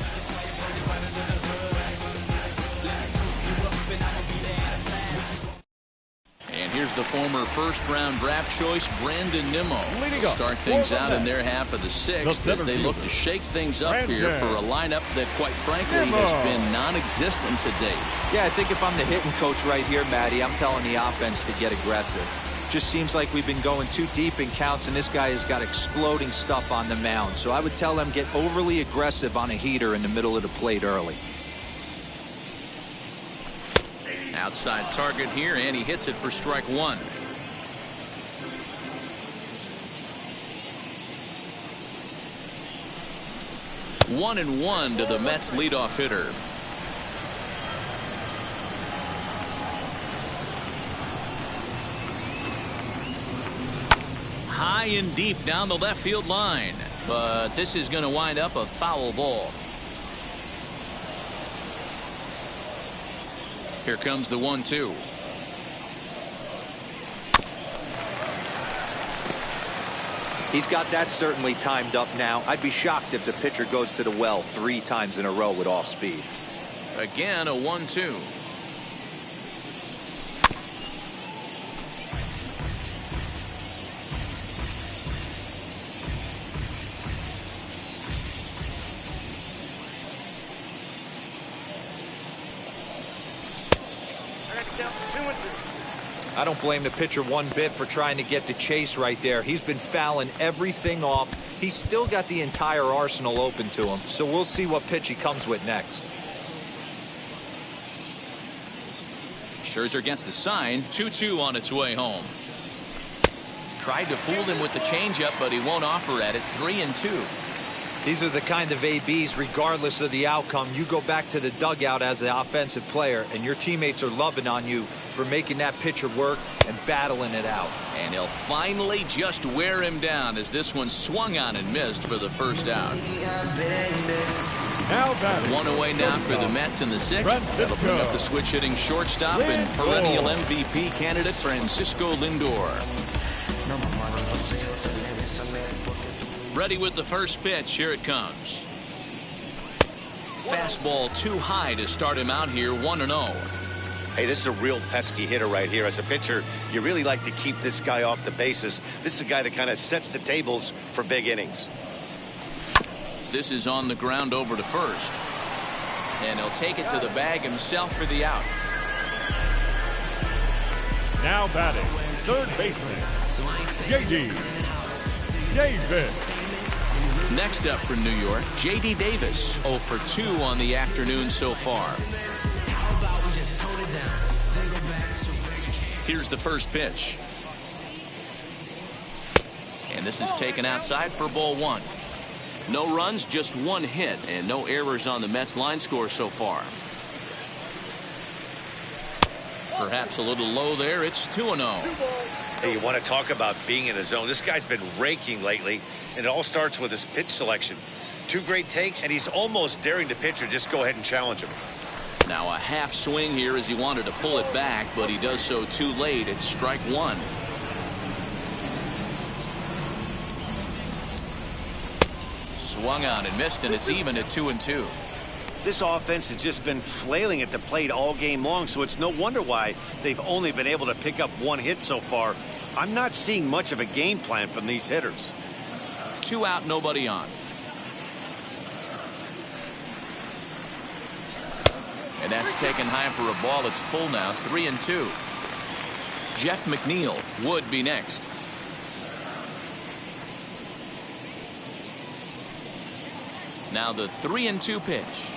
S2: And here's the former first-round draft choice, Brandon Nimmo. Will start things out in their half of the sixth as they look to shake things up here for a lineup that, quite frankly, has been non-existent to date.
S4: Yeah, I think if I'm the hitting coach right here, Matty, I'm telling the offense to get aggressive. Just seems like we've been going too deep in counts, and this guy has got exploding stuff on the mound. So I would tell them get overly aggressive on a heater in the middle of the plate early.
S2: Outside target here, and he hits it for strike one. One and one to the Mets leadoff hitter. High and deep down the left field line, but this is going to wind up a foul ball. Here comes the 1-2.
S4: He's got that certainly timed up now. I'd be shocked if the pitcher goes to the well 3 times in a row with off speed.
S2: Again, a 1-2.
S4: I don't blame the pitcher one bit for trying to get the chase right there. He's been fouling everything off. He's still got the entire arsenal open to him, so we'll see what pitch he comes with next.
S2: Scherzer gets the sign. 2-2 on its way home. Tried to fool him with the changeup, but he won't offer at it. 3-2.
S4: These are the kind of ABs, regardless of the outcome, you go back to the dugout as an offensive player, and your teammates are loving on you for making that pitcher work and battling it out.
S2: And he'll finally just wear him down as this one swung on and missed for the first out.
S6: Now batting.
S2: One away now for the Mets in the sixth. That'll bring up the switch-hitting shortstop and perennial MVP candidate Francisco Lindor. Ready with the first pitch. Here it comes. Fastball too high to start him out here, 1-0.
S3: Hey, this is a real pesky hitter right here. As a pitcher, you really like to keep this guy off the bases. This is a guy that kind of sets the tables for big innings.
S2: This is on the ground over to first. And he'll take it to the bag himself for the out.
S6: Now batting, third baseman, J.D. Davis.
S2: Next up for New York, J.D. Davis, 0 for 2 on the afternoon so far. Here's the first pitch. And this is taken outside for ball 1. No runs, just 1 hit, and no errors on the Mets line score so far. Perhaps a little low there. It's 2-0.
S3: Hey, you want to talk about being in the zone? This guy's been raking lately, and it all starts with his pitch selection. 2 great takes, and he's almost daring the pitcher just go ahead and challenge him.
S2: Now a half swing here as he wanted to pull it back, but he does so too late. It's strike 1. Swung on and missed, and it's even at 2-2.
S3: This offense has just been flailing at the plate all game long, so it's no wonder why they've only been able to pick up 1 hit so far. I'm not seeing much of a game plan from these hitters.
S2: 2 out, nobody on. And that's taken high for a ball. It's full now, 3-2. Jeff McNeil would be next. Now the 3-2 pitch.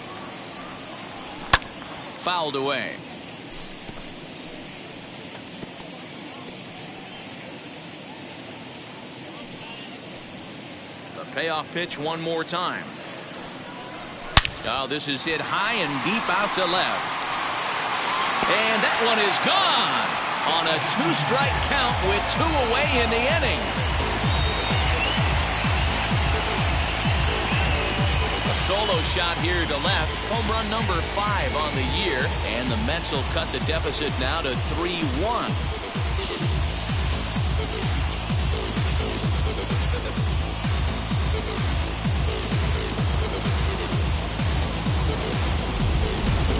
S2: Fouled away. The payoff pitch one more time. Oh, this is hit high and deep out to left. And that one is gone on a 2-strike count with 2 away in the inning. A solo shot here to left. Home run number 5 on the year. And the Mets will cut the deficit now to 3-1.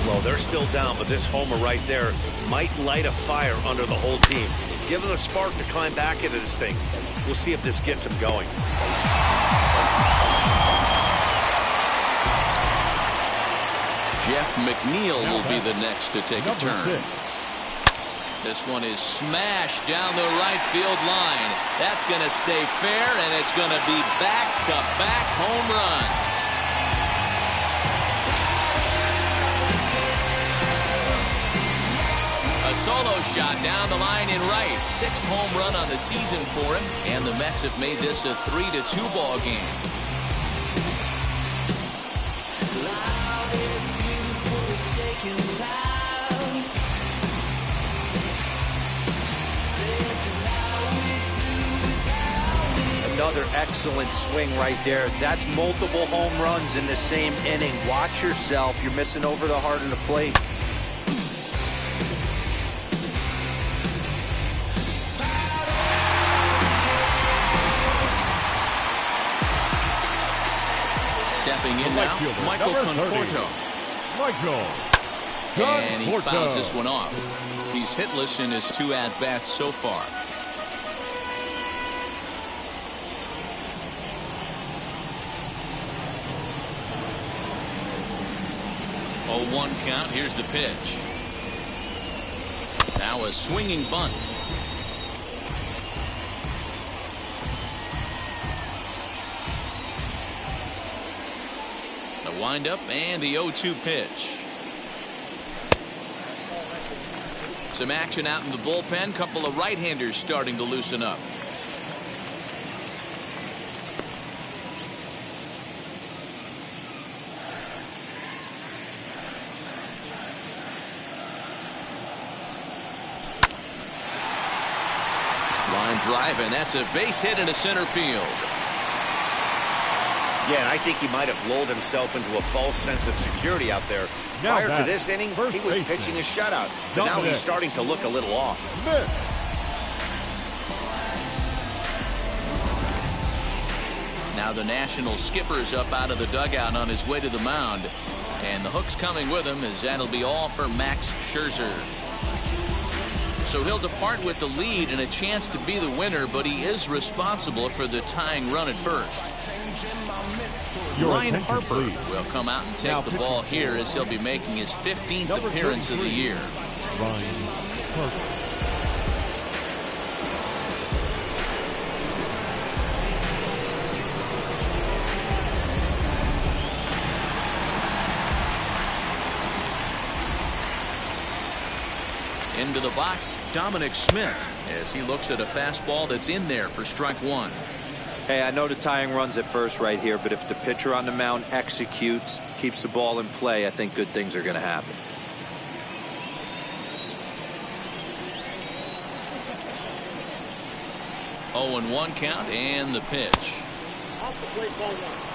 S3: Well, they're still down, but this homer right there might light a fire under the whole team. Give them a spark to climb back into this thing. We'll see if this gets them going.
S2: Jeff McNeil will be the next to take a turn.
S6: 6.
S2: This one is smashed down the right field line. That's going to stay fair, and it's going to be back-to-back home runs. A solo shot down the line in right. 6th home run on the season for him, and the Mets have made this a 3-2 ball game.
S4: Another excellent swing right there. That's multiple home runs in the same inning. Watch yourself. You're missing over the heart of the plate.
S2: Stepping in now, Michael Conforto. And he fouls this one off. He's hitless in his 2 at-bats so far. 0-1 count. Here's the pitch. Now a swinging bunt. The windup and the 0-2 pitch. Some action out in the bullpen. Couple of right-handers starting to loosen up. drive, and that's a base hit into center field.
S3: Yeah, and I think he might have lulled himself into a false sense of security out there. Prior to this inning, he was pitching a shutout, but now he's starting to look a little off.
S2: Now the National skipper's up out of the dugout on his way to the mound, and the hook's coming with him, as that'll be all for Max Scherzer. So he'll depart with the lead and a chance to be the winner, but he is responsible for the tying run at first. Ryan Harper will come out and take the ball here, as he'll be making his 15th appearance of the year.
S6: Ryan Harper.
S2: Into the box, Dominic Smith, as he looks at a fastball that's in there for strike one.
S4: Hey, I know the tying run's at first right here, but if the pitcher on the mound executes, keeps the ball in play, I think good things are going to happen.
S2: Oh, and 1 count, and the pitch.
S9: Off the plate, ball one.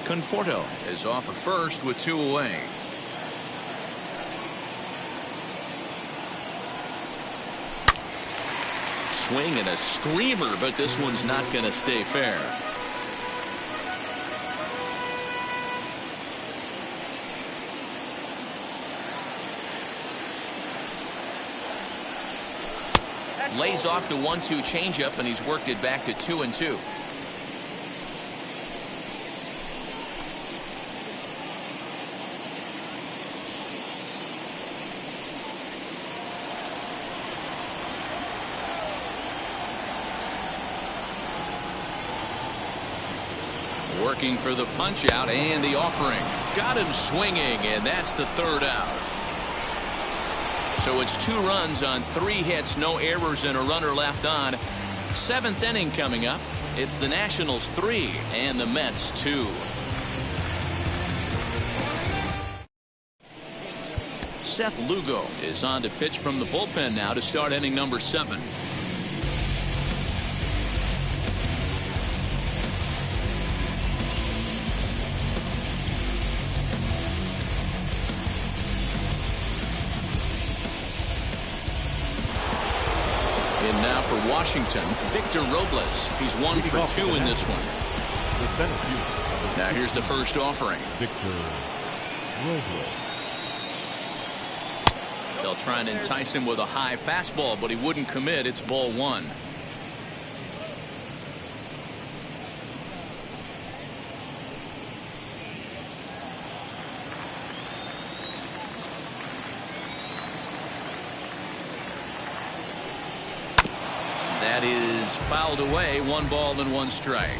S2: Conforto is off of first with 2 away. Swing and a screamer, but this one's not going to stay fair. Lays off the 1-2 changeup, and he's worked it back to 2-2. Working for the punch out and the offering. Got him swinging, and that's the 3rd out. So it's 2 runs on 3 hits, no errors, and a runner left on. 7th inning coming up. It's the Nationals 3 and the Mets 2. Seth Lugo is on to pitch from the bullpen now to start inning number 7. And now for Washington, Victor Robles. He's 1 for 2 in this one.
S6: The center fielder.
S2: Now here's the first offering.
S6: Victor Robles.
S2: They'll try and entice him with a high fastball, but he wouldn't commit. It's ball 1. That is fouled away. 1 ball and 1 strike.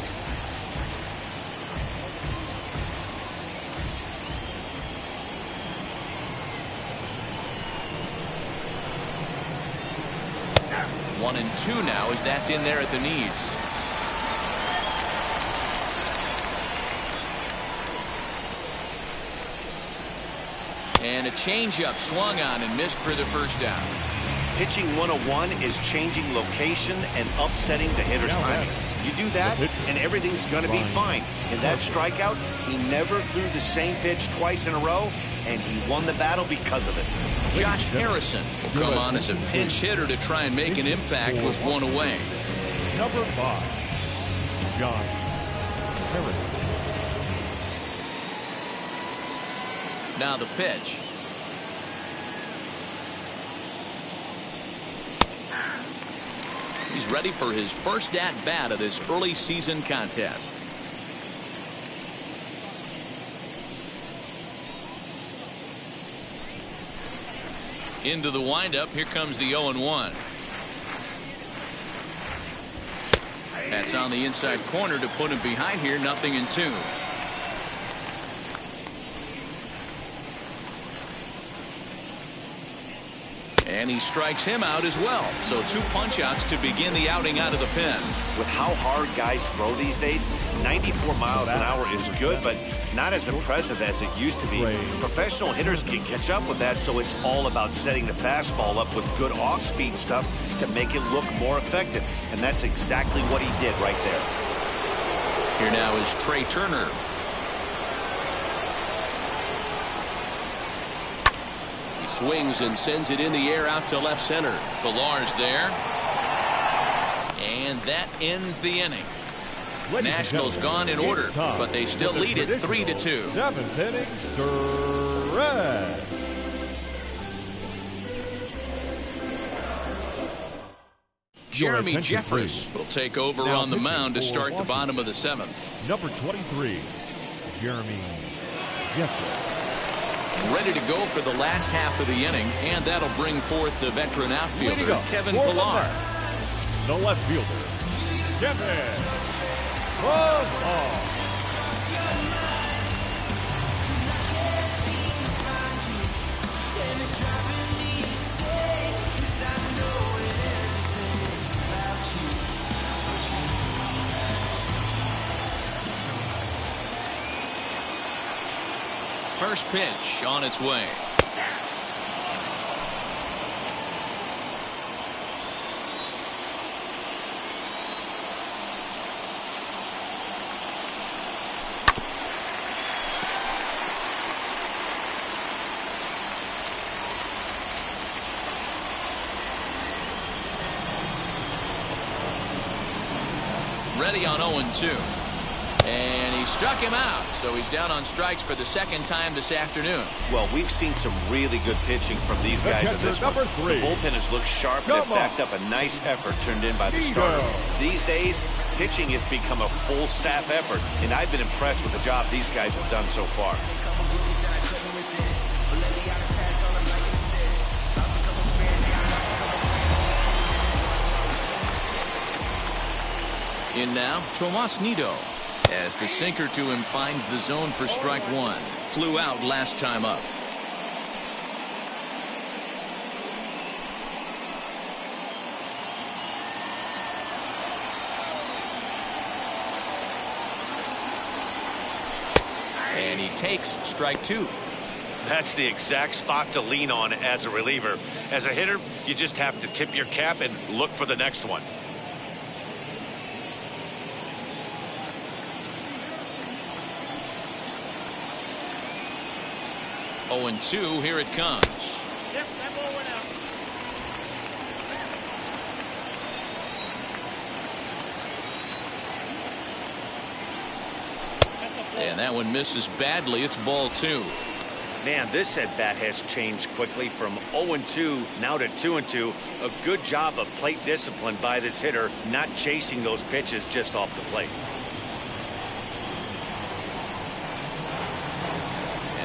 S2: One and 2 now, as that's in there at the knees. And a changeup swung on and missed for the first down.
S3: Pitching 101 is changing location and upsetting the hitter's timing. You do that, and everything's going to be fine. In that strikeout, he never threw the same pitch twice in a row, and he won the battle because of it.
S2: Josh Harrison will come on as a pinch hitter to try and make an impact with 1 away.
S6: Number 5, Josh Harrison.
S2: Now the pitch. He's ready for his first at-bat of this early season contest. Into the windup. Here comes the 0-1. That's on the inside corner to put him behind here. 0-2. And he strikes him out as well. So 2 punch-outs to begin the outing out of the pen.
S3: With how hard guys throw these days, 94 miles an hour is good, but not as impressive as it used to be. Professional hitters can catch up with that, so it's all about setting the fastball up with good off-speed stuff to make it look more effective. And that's exactly what he did right there.
S2: Here now is Trey Turner. He swings and sends it in the air out to left center. Villar's there. And that ends the inning. Nationals gone in order, but they still lead it 3-2.
S6: 7th inning stretch.
S2: Jeremy Jeffress will take over
S6: Now
S2: on the mound to start the
S6: Washington.
S2: bottom of the 7th.
S6: Number 23, Jeremy Jeffress.
S2: Ready to go for the last half of the inning, and that'll bring forth the veteran outfielder, Kevin Pillar.
S6: The left fielder, Kevin Pillar.
S2: First pitch on its way. Ready on 0-2. And he struck him out, so he's down on strikes for the second time this afternoon.
S3: Well, we've seen some really good pitching from these guys in this one. The bullpen has looked sharp and it backed up a nice effort turned in by the starter. These days, pitching has become a full staff effort, and I've been impressed with the job these guys have done so far.
S2: In now, Tomas Nido. As the sinker to him finds the zone for strike 1. Flew out last time up. And he takes strike 2.
S3: That's the exact spot to lean on as a reliever. As a hitter, you just have to tip your cap and look for the next one.
S2: Oh, and 2, here it comes.
S9: Yep, that ball went out.
S2: And that one misses badly. It's ball 2.
S3: Man, this at-bat has changed quickly from 0-2 now to 2-2. A good job of plate discipline by this hitter, not chasing those pitches just off the plate.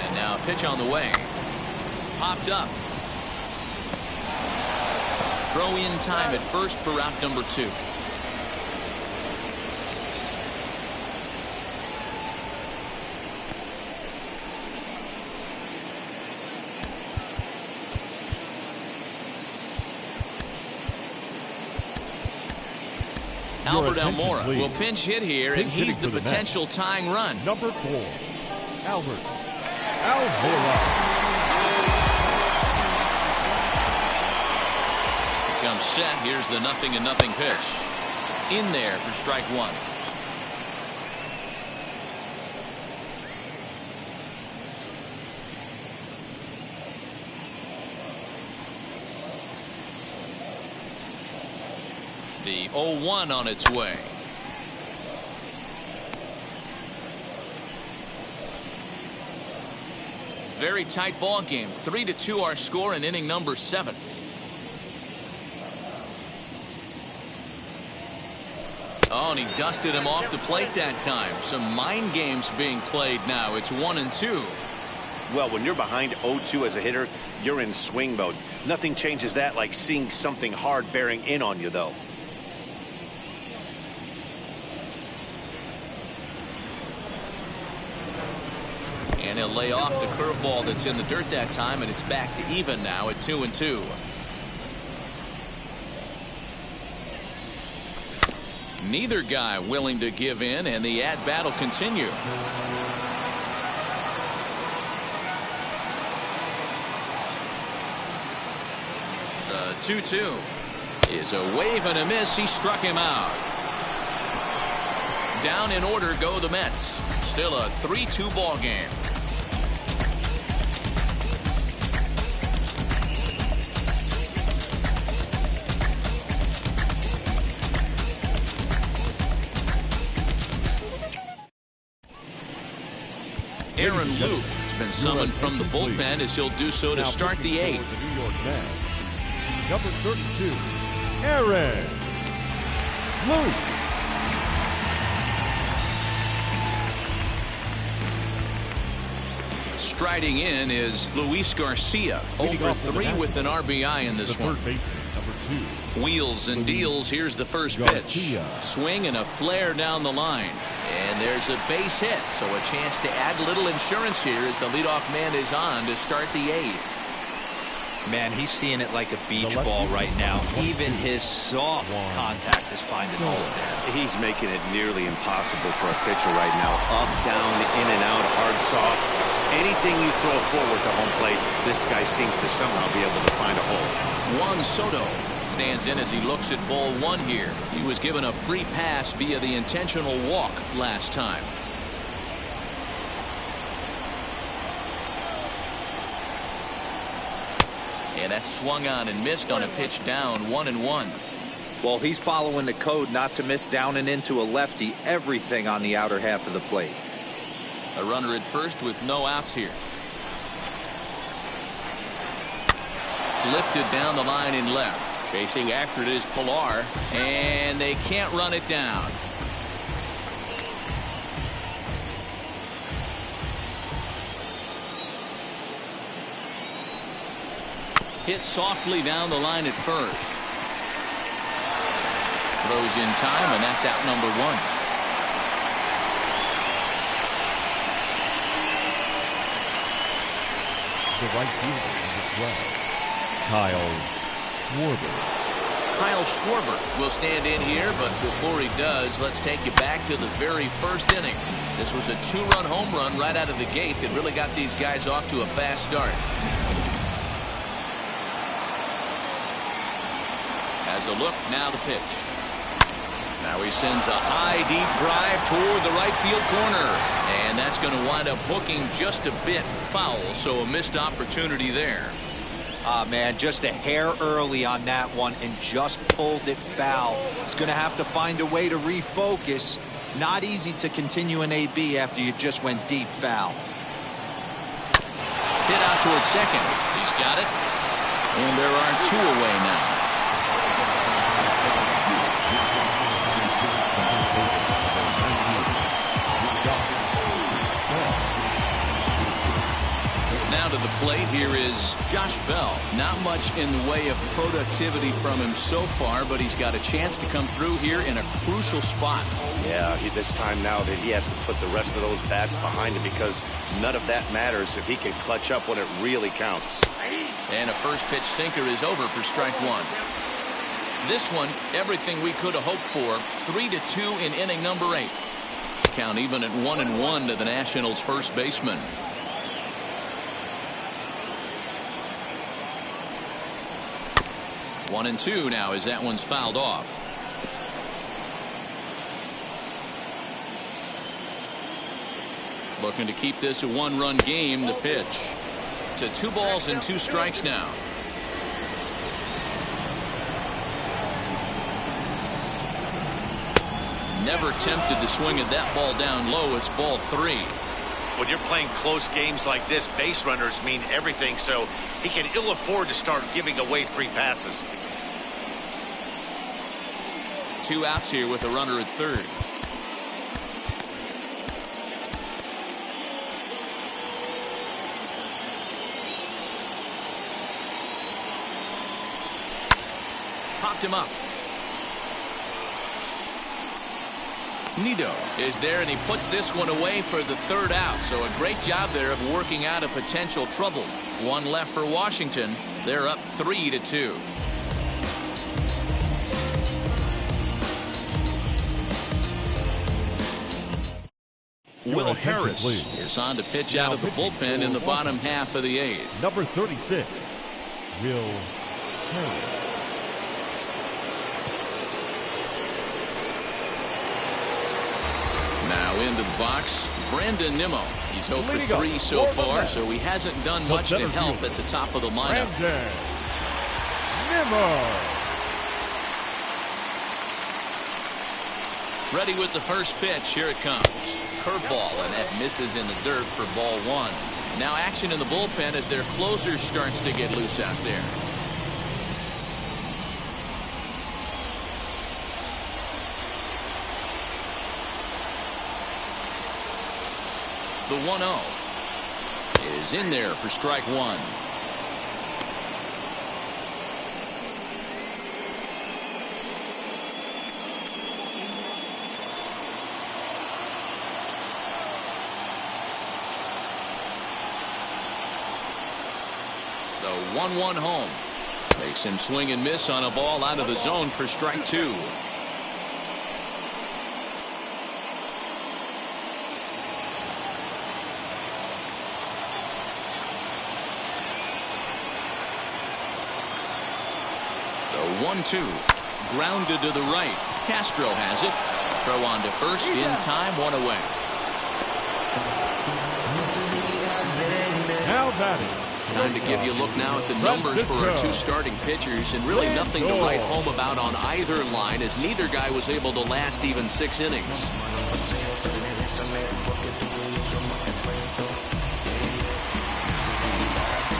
S2: And now a pitch on the way. Popped up. Throw in time at first for route number 2. Albert Almora will pinch hit here, and he's the potential tying run.
S6: Number 4, Albert Almora.
S2: Comes set. Here's the 0-0 pitch. In there for strike 1. The 0-1 on its way. Very tight ball game. 3-2 our score in inning number 7. Oh, and he dusted him off the plate that time. Some mind games being played now. It's 1-2.
S3: Well, when you're behind 0-2 as a hitter, you're in swing mode. Nothing changes that like seeing something hard bearing in on you, though.
S2: And he'll lay off the curveball that's in the dirt that time, and it's back to even now at 2-2. Neither guy willing to give in, and the at-bat will continue. The 2-2 is a wave and a miss. He struck him out. Down in order go the Mets. Still a 3-2 ball game. Aaron Luke has been summoned from the bullpen as he'll do so to start the 8th.
S6: New York Mets, number 32, Aaron Luke.
S2: Striding in is Luis Garcia, over 3 with an RBI in this one. Wheels and deals. Here's the first pitch. Swing and a flare down the line. And there's a base hit, so a chance to add a little insurance here as the leadoff man is on to start the 8th.
S4: Man, he's seeing it like a beach ball right now. Even his soft contact is finding holes there.
S3: He's making it nearly impossible for a pitcher right now. Up, down, in and out, hard, soft. Anything you throw forward to home plate, this guy seems to somehow be able to find a hole.
S2: Juan Soto stands in as he looks at ball 1 here. He was given a free pass via the intentional walk last time. And that swung on and missed on a pitch down 1-1.
S4: Well, he's following the code not to miss down and into a lefty. Everything on the outer half of the plate.
S2: A runner at first with no outs here. Lifted down the line in left. Chasing after it is Pilar, and they can't run it down. Hit softly down the line at first. Throws in time, and that's out number 1.
S6: The right fielder, number 12, Kyle Schwarber.
S2: Kyle Schwarber will stand in here, but before he does, let's take you back to the very first inning. This was a 2-run home run right out of the gate that really got these guys off to a fast start. Has a look, now the pitch. Now he sends a high, deep drive toward the right field corner. And that's going to wind up hooking just a bit foul, so a missed opportunity there.
S4: Man, just a hair early on that one and just pulled it foul. He's going to have to find a way to refocus. Not easy to continue an AB after you just went deep foul.
S2: Hit out towards second. He's got it. And there are 2 away now. Now to the plate here is Josh Bell. Not much in the way of productivity from him so far, but he's got a chance to come through here in a crucial spot.
S3: Yeah, it's time now that he has to put the rest of those bats behind him, because none of that matters if he can clutch up when it really counts.
S2: And a first pitch sinker is over for strike 1. This one, everything we could have hoped for. 3-2 in inning number 8. Count even at 1-1 to the Nationals' first baseman. One and 2 now as that one's fouled off. Looking to keep this a 1-run game. The pitch to 2 balls and 2 strikes now. Never tempted to swing at that ball down low. It's ball 3.
S3: When you're playing close games like this, base runners mean everything, so he can ill afford to start giving away free passes.
S2: 2 outs here with a runner at third. Popped him up. Nido is there, and he puts this one away for the 3rd out. So a great job there of working out a potential trouble. 1 left for Washington. They're up 3-2.
S5: Will Harris
S2: is on to pitch out of the bullpen in the bottom half of the 8th.
S6: Number 36, Will Harris.
S2: Now into the box, Brandon Nimmo. He's 0 for 3 so far, so he hasn't done much to help at the top of the lineup.
S6: Brandon Nimmo.
S2: Ready with the first pitch. Here it comes. Curveball, and that misses in the dirt for ball 1. Now action in the bullpen as their closer starts to get loose out there. The 1-0 is in there for strike 1. The 1-1 home makes him swing and miss on a ball out of the zone for strike 2. The 1-2 grounded to the right. Castro has it. Throw on to first in time, 1 away.
S6: Now batting.
S2: Time to give you a look now at the numbers for our 2 starting pitchers, and really nothing to write home about on either line, as neither guy was able to last even 6 innings.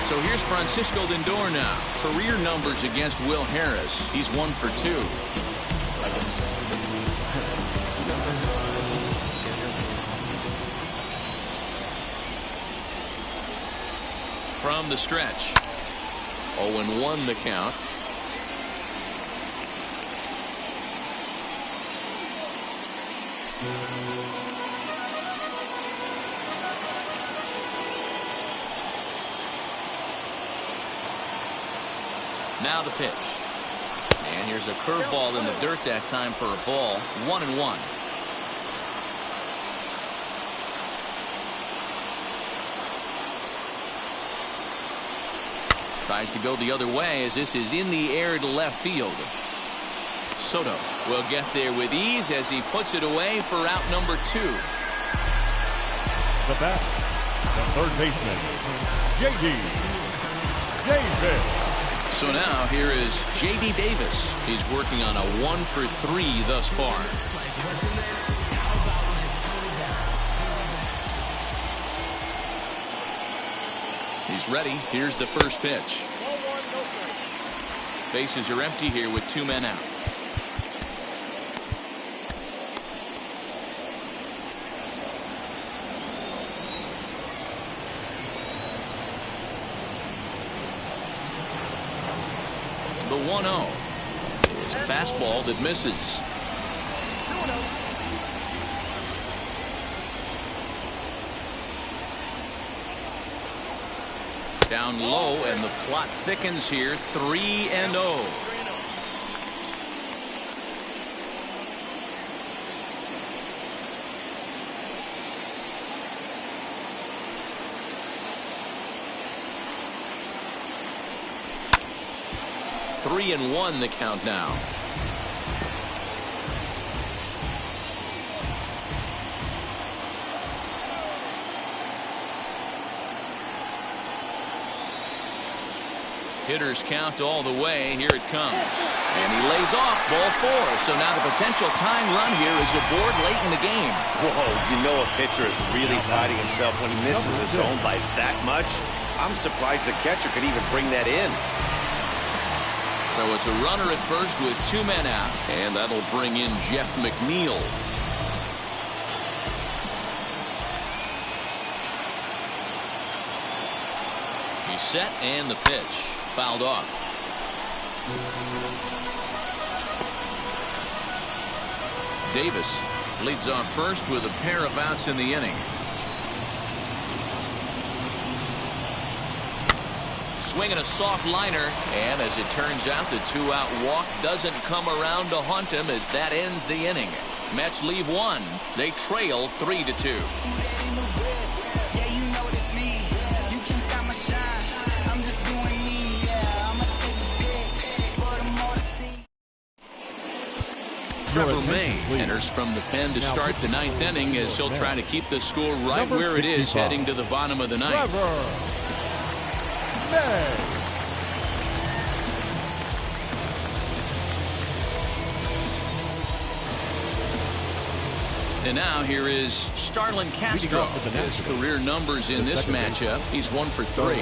S2: So here's Francisco Lindor now. Career numbers against Will Harris. He's 1 for 2. From the stretch. 0-1 the count. Now the pitch. And here's a curveball in the dirt that time for a ball. 1-1. Tries to go the other way as this is in the air to left field. Soto will get there with ease as he puts it away for out number 2.
S6: The bat, the third baseman, J.D. Davis.
S2: So now here is J.D. Davis. He's working on a 1 for 3 thus far. He's ready. Here's the first pitch. Bases are empty here with 2 men out. The 1-0 is a fastball that misses. Down low, and the plot thickens here. 3-0. Three and 1 the count now. Hitters count all the way. Here it comes. And he lays off ball 4. So now the potential tying run here is aboard late in the game.
S3: Whoa, you know a pitcher is really priding himself when he misses a zone by that much. I'm surprised the catcher could even bring that in.
S2: So it's a runner at first with 2 men out. And that'll bring in Jeff McNeil. He's set, and the pitch. Fouled off. Davis leads off first with a pair of outs in the inning. Swinging a soft liner, and as it turns out, the 2-out walk doesn't come around to haunt him as that ends the inning. Mets leave 1. They trail 3-2. Trevor May enters from the pen to start the ninth inning as he'll try to keep the score right where it is heading to the bottom of the ninth. And now here is Starlin Castro. His career numbers in this matchup, he's 1 for 3.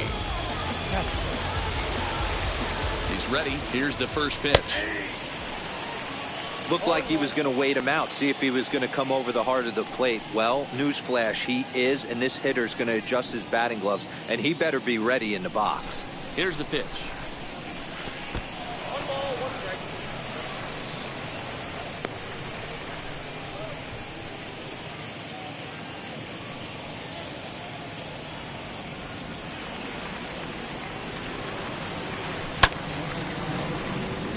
S2: He's ready. Here's the first pitch.
S4: Looked like he was going to wait him out, see if he was going to come over the heart of the plate. Well, newsflash, he is, and this hitter's going to adjust his batting gloves, and he better be ready in the box.
S2: Here's the pitch.
S9: 1 ball, 1 strike.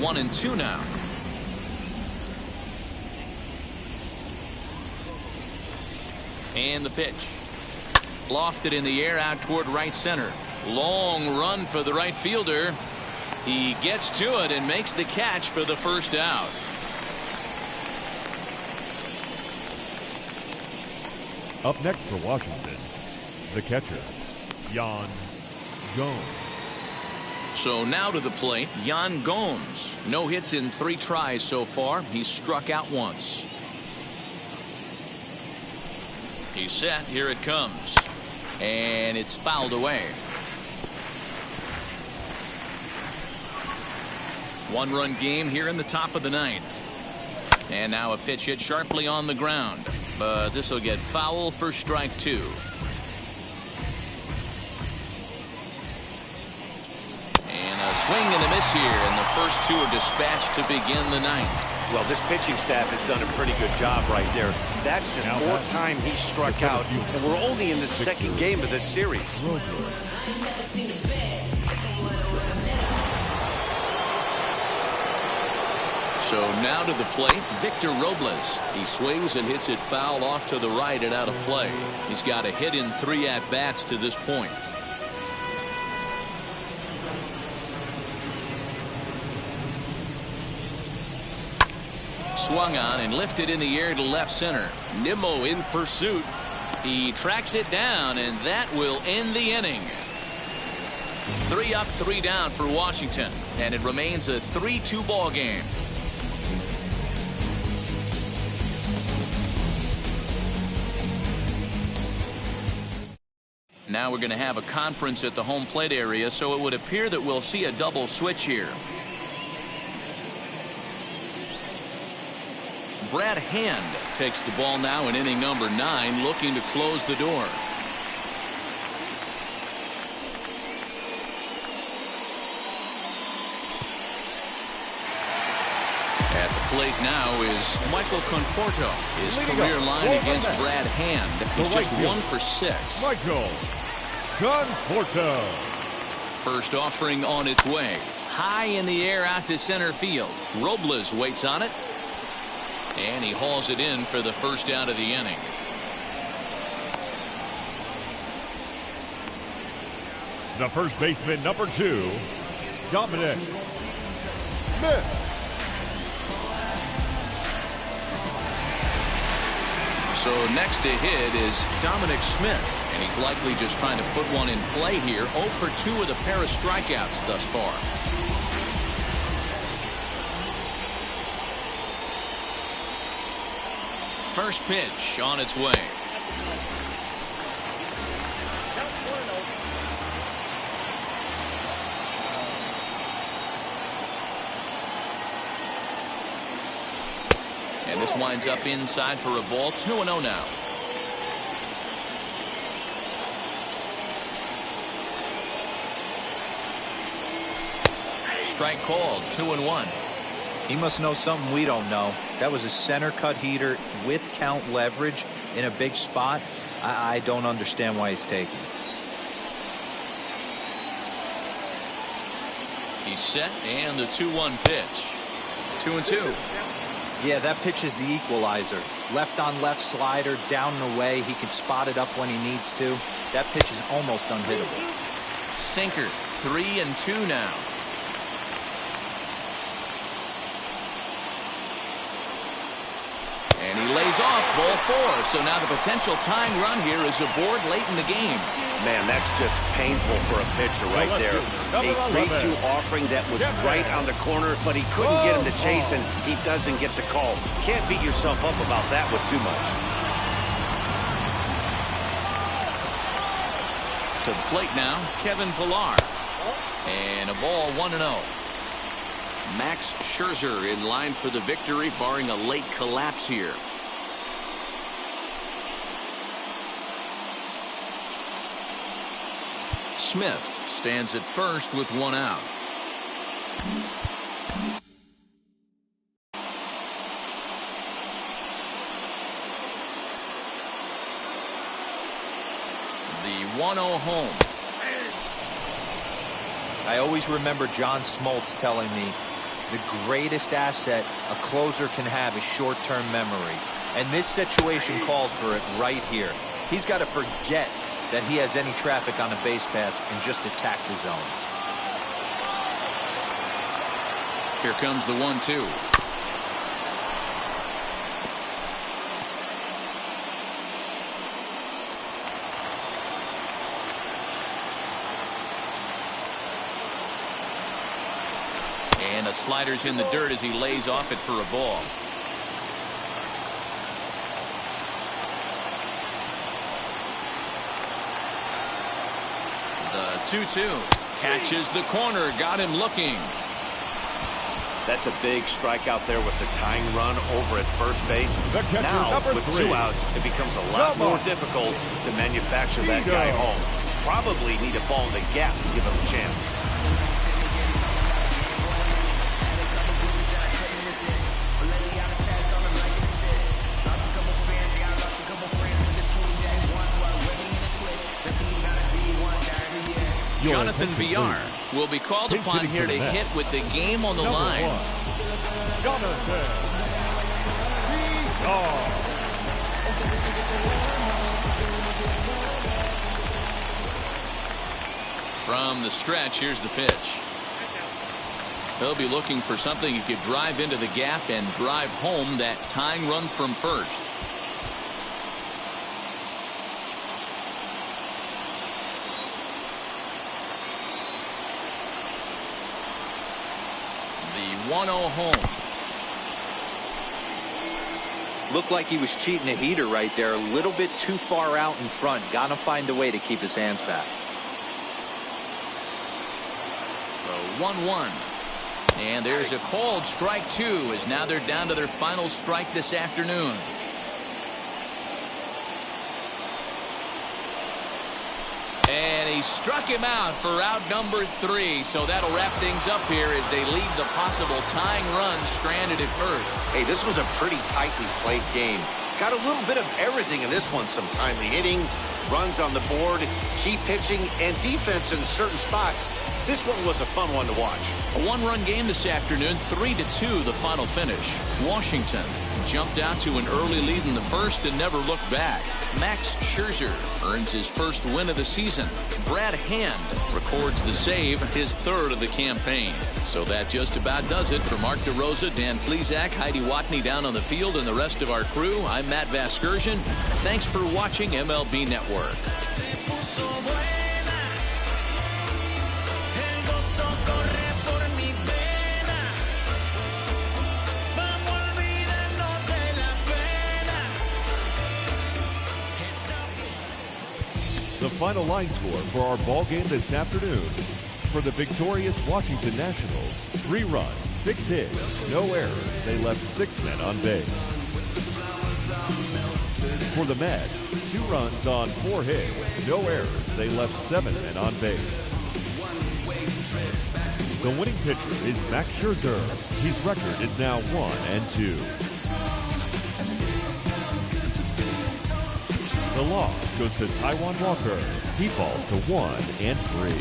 S2: One and two now. And the pitch. Lofted in the air out toward right center. Long run for the right fielder. He gets to it and makes the catch for the first out.
S6: Up next for Washington, the catcher, Yan Gomes.
S2: So now to the plate, Yan Gomes. No hits in 3 tries so far. He's struck out once. He's set. Here it comes. And it's fouled away. 1-run game here in the top of the ninth. And now a pitch hit sharply on the ground. But this will get foul for strike 2. And a swing and a miss here. And the first 2 are dispatched to begin the ninth.
S3: Well, this pitching staff has done a pretty good job right there. That's the 4th time he struck out, and we're only in the 2nd game of this series.
S2: So now to the plate, Victor Robles. He swings and hits it foul off to the right and out of play. He's got a hit in 3 at-bats to this point. Swung on and lifted in the air to left center. Nimmo in pursuit. He tracks it down, and that will end the inning. 3 up, 3 down for Washington, and it remains a 3-2 ball game. Now we're going to have a conference at the home plate area, so it would appear that we'll see a double switch here. Brad Hand takes the ball now in inning number 9, looking to close the door. At the plate now is Michael Conforto. His career line against Brad Hand is just 1 for 6.
S6: Michael Conforto.
S2: First offering on its way. High in the air out to center field. Robles waits on it. And he hauls it in for the first out of the inning.
S6: The first baseman, number 2, Dominic Smith.
S2: So next to hit is Dominic Smith. And he's likely just trying to put one in play here. 0 for 2 with a pair of strikeouts thus far. First pitch on its way. And this winds up inside for a ball. 2-0 now. Strike called. 2-1.
S4: He must know something we don't know. That was a center cut heater with count leverage in a big spot. I don't understand why he's taking.
S2: He's set, and the 2-1 pitch. 2-2.
S4: Yeah, that pitch is the equalizer. Left on left slider, down and away. He can spot it up when he needs to. That pitch is almost unhittable.
S2: Sinker. 3-2 now. And he lays off ball 4. So now the potential tying run here is aboard late in the game.
S3: Man, that's just painful for a pitcher right there. A 3-2 offering that was right on the corner, but he couldn't get him to chase, and he doesn't get the call. Can't beat yourself up about that with too much.
S2: To the plate now, Kevin Pillar. And a ball 1-0. Max Scherzer in line for the victory, barring a late collapse here. Smith stands at first with 1 out. The 1-0 home.
S4: I always remember John Smoltz telling me the greatest asset a closer can have is short-term memory. And this situation calls for it right here. He's got to forget that he has any traffic on a base pass and just attack the zone.
S2: Here comes the 1-2. And a slider's in the dirt as he lays off it for a ball. The 2-2 catches the corner, got him looking.
S3: That's a big strikeout there with the tying run over at first base. Now, with 2 outs, it becomes a lot more difficult to manufacture that guy home. Probably need a ball in the gap to give him a chance.
S2: Jonathan Villar will be called upon here to hit with the game on the line.
S6: Jonathan Villar.
S2: From the stretch, here's the pitch. He'll be looking for something he could drive into the gap and drive home that tying run from first. The 1-0 home.
S4: Looked like he was cheating a heater right there. A little bit too far out in front. Gotta find a way to keep his hands back.
S2: The 1-1. And there's a called strike 2 as now they're down to their final strike this afternoon. And he struck him out for out number 3. So that'll wrap things up here as they leave the possible tying run stranded at first.
S3: Hey, this was a pretty tightly played game. Got a little bit of everything in this one. Some timely hitting, runs on the board, key pitching, and defense in certain spots. This one was a fun one to watch.
S2: A 1-run game this afternoon, 3-2 the final finish. Washington jumped out to an early lead in the first and never looked back. Max Scherzer earns his first win of the season. Brad Hand records the save, his 3rd of the campaign. So that just about does it. For Mark DeRosa, Dan Plesac, Heidi Watney down on the field, and the rest of our crew, I'm Matt Vasgersian. Thanks for watching MLB Network.
S6: The final line score for our ball game this afternoon. For the victorious Washington Nationals, 3 runs, 6 hits, no errors. They left 6 men on base. For the Mets, 2 runs on 4 hits, no errors. They left 7 men on base. The winning pitcher is Max Scherzer. His record is now 1-2. The loss goes to Taijuan Walker. He falls to 1-3.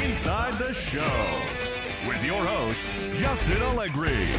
S6: Inside the Show with your host, Justin Allegri.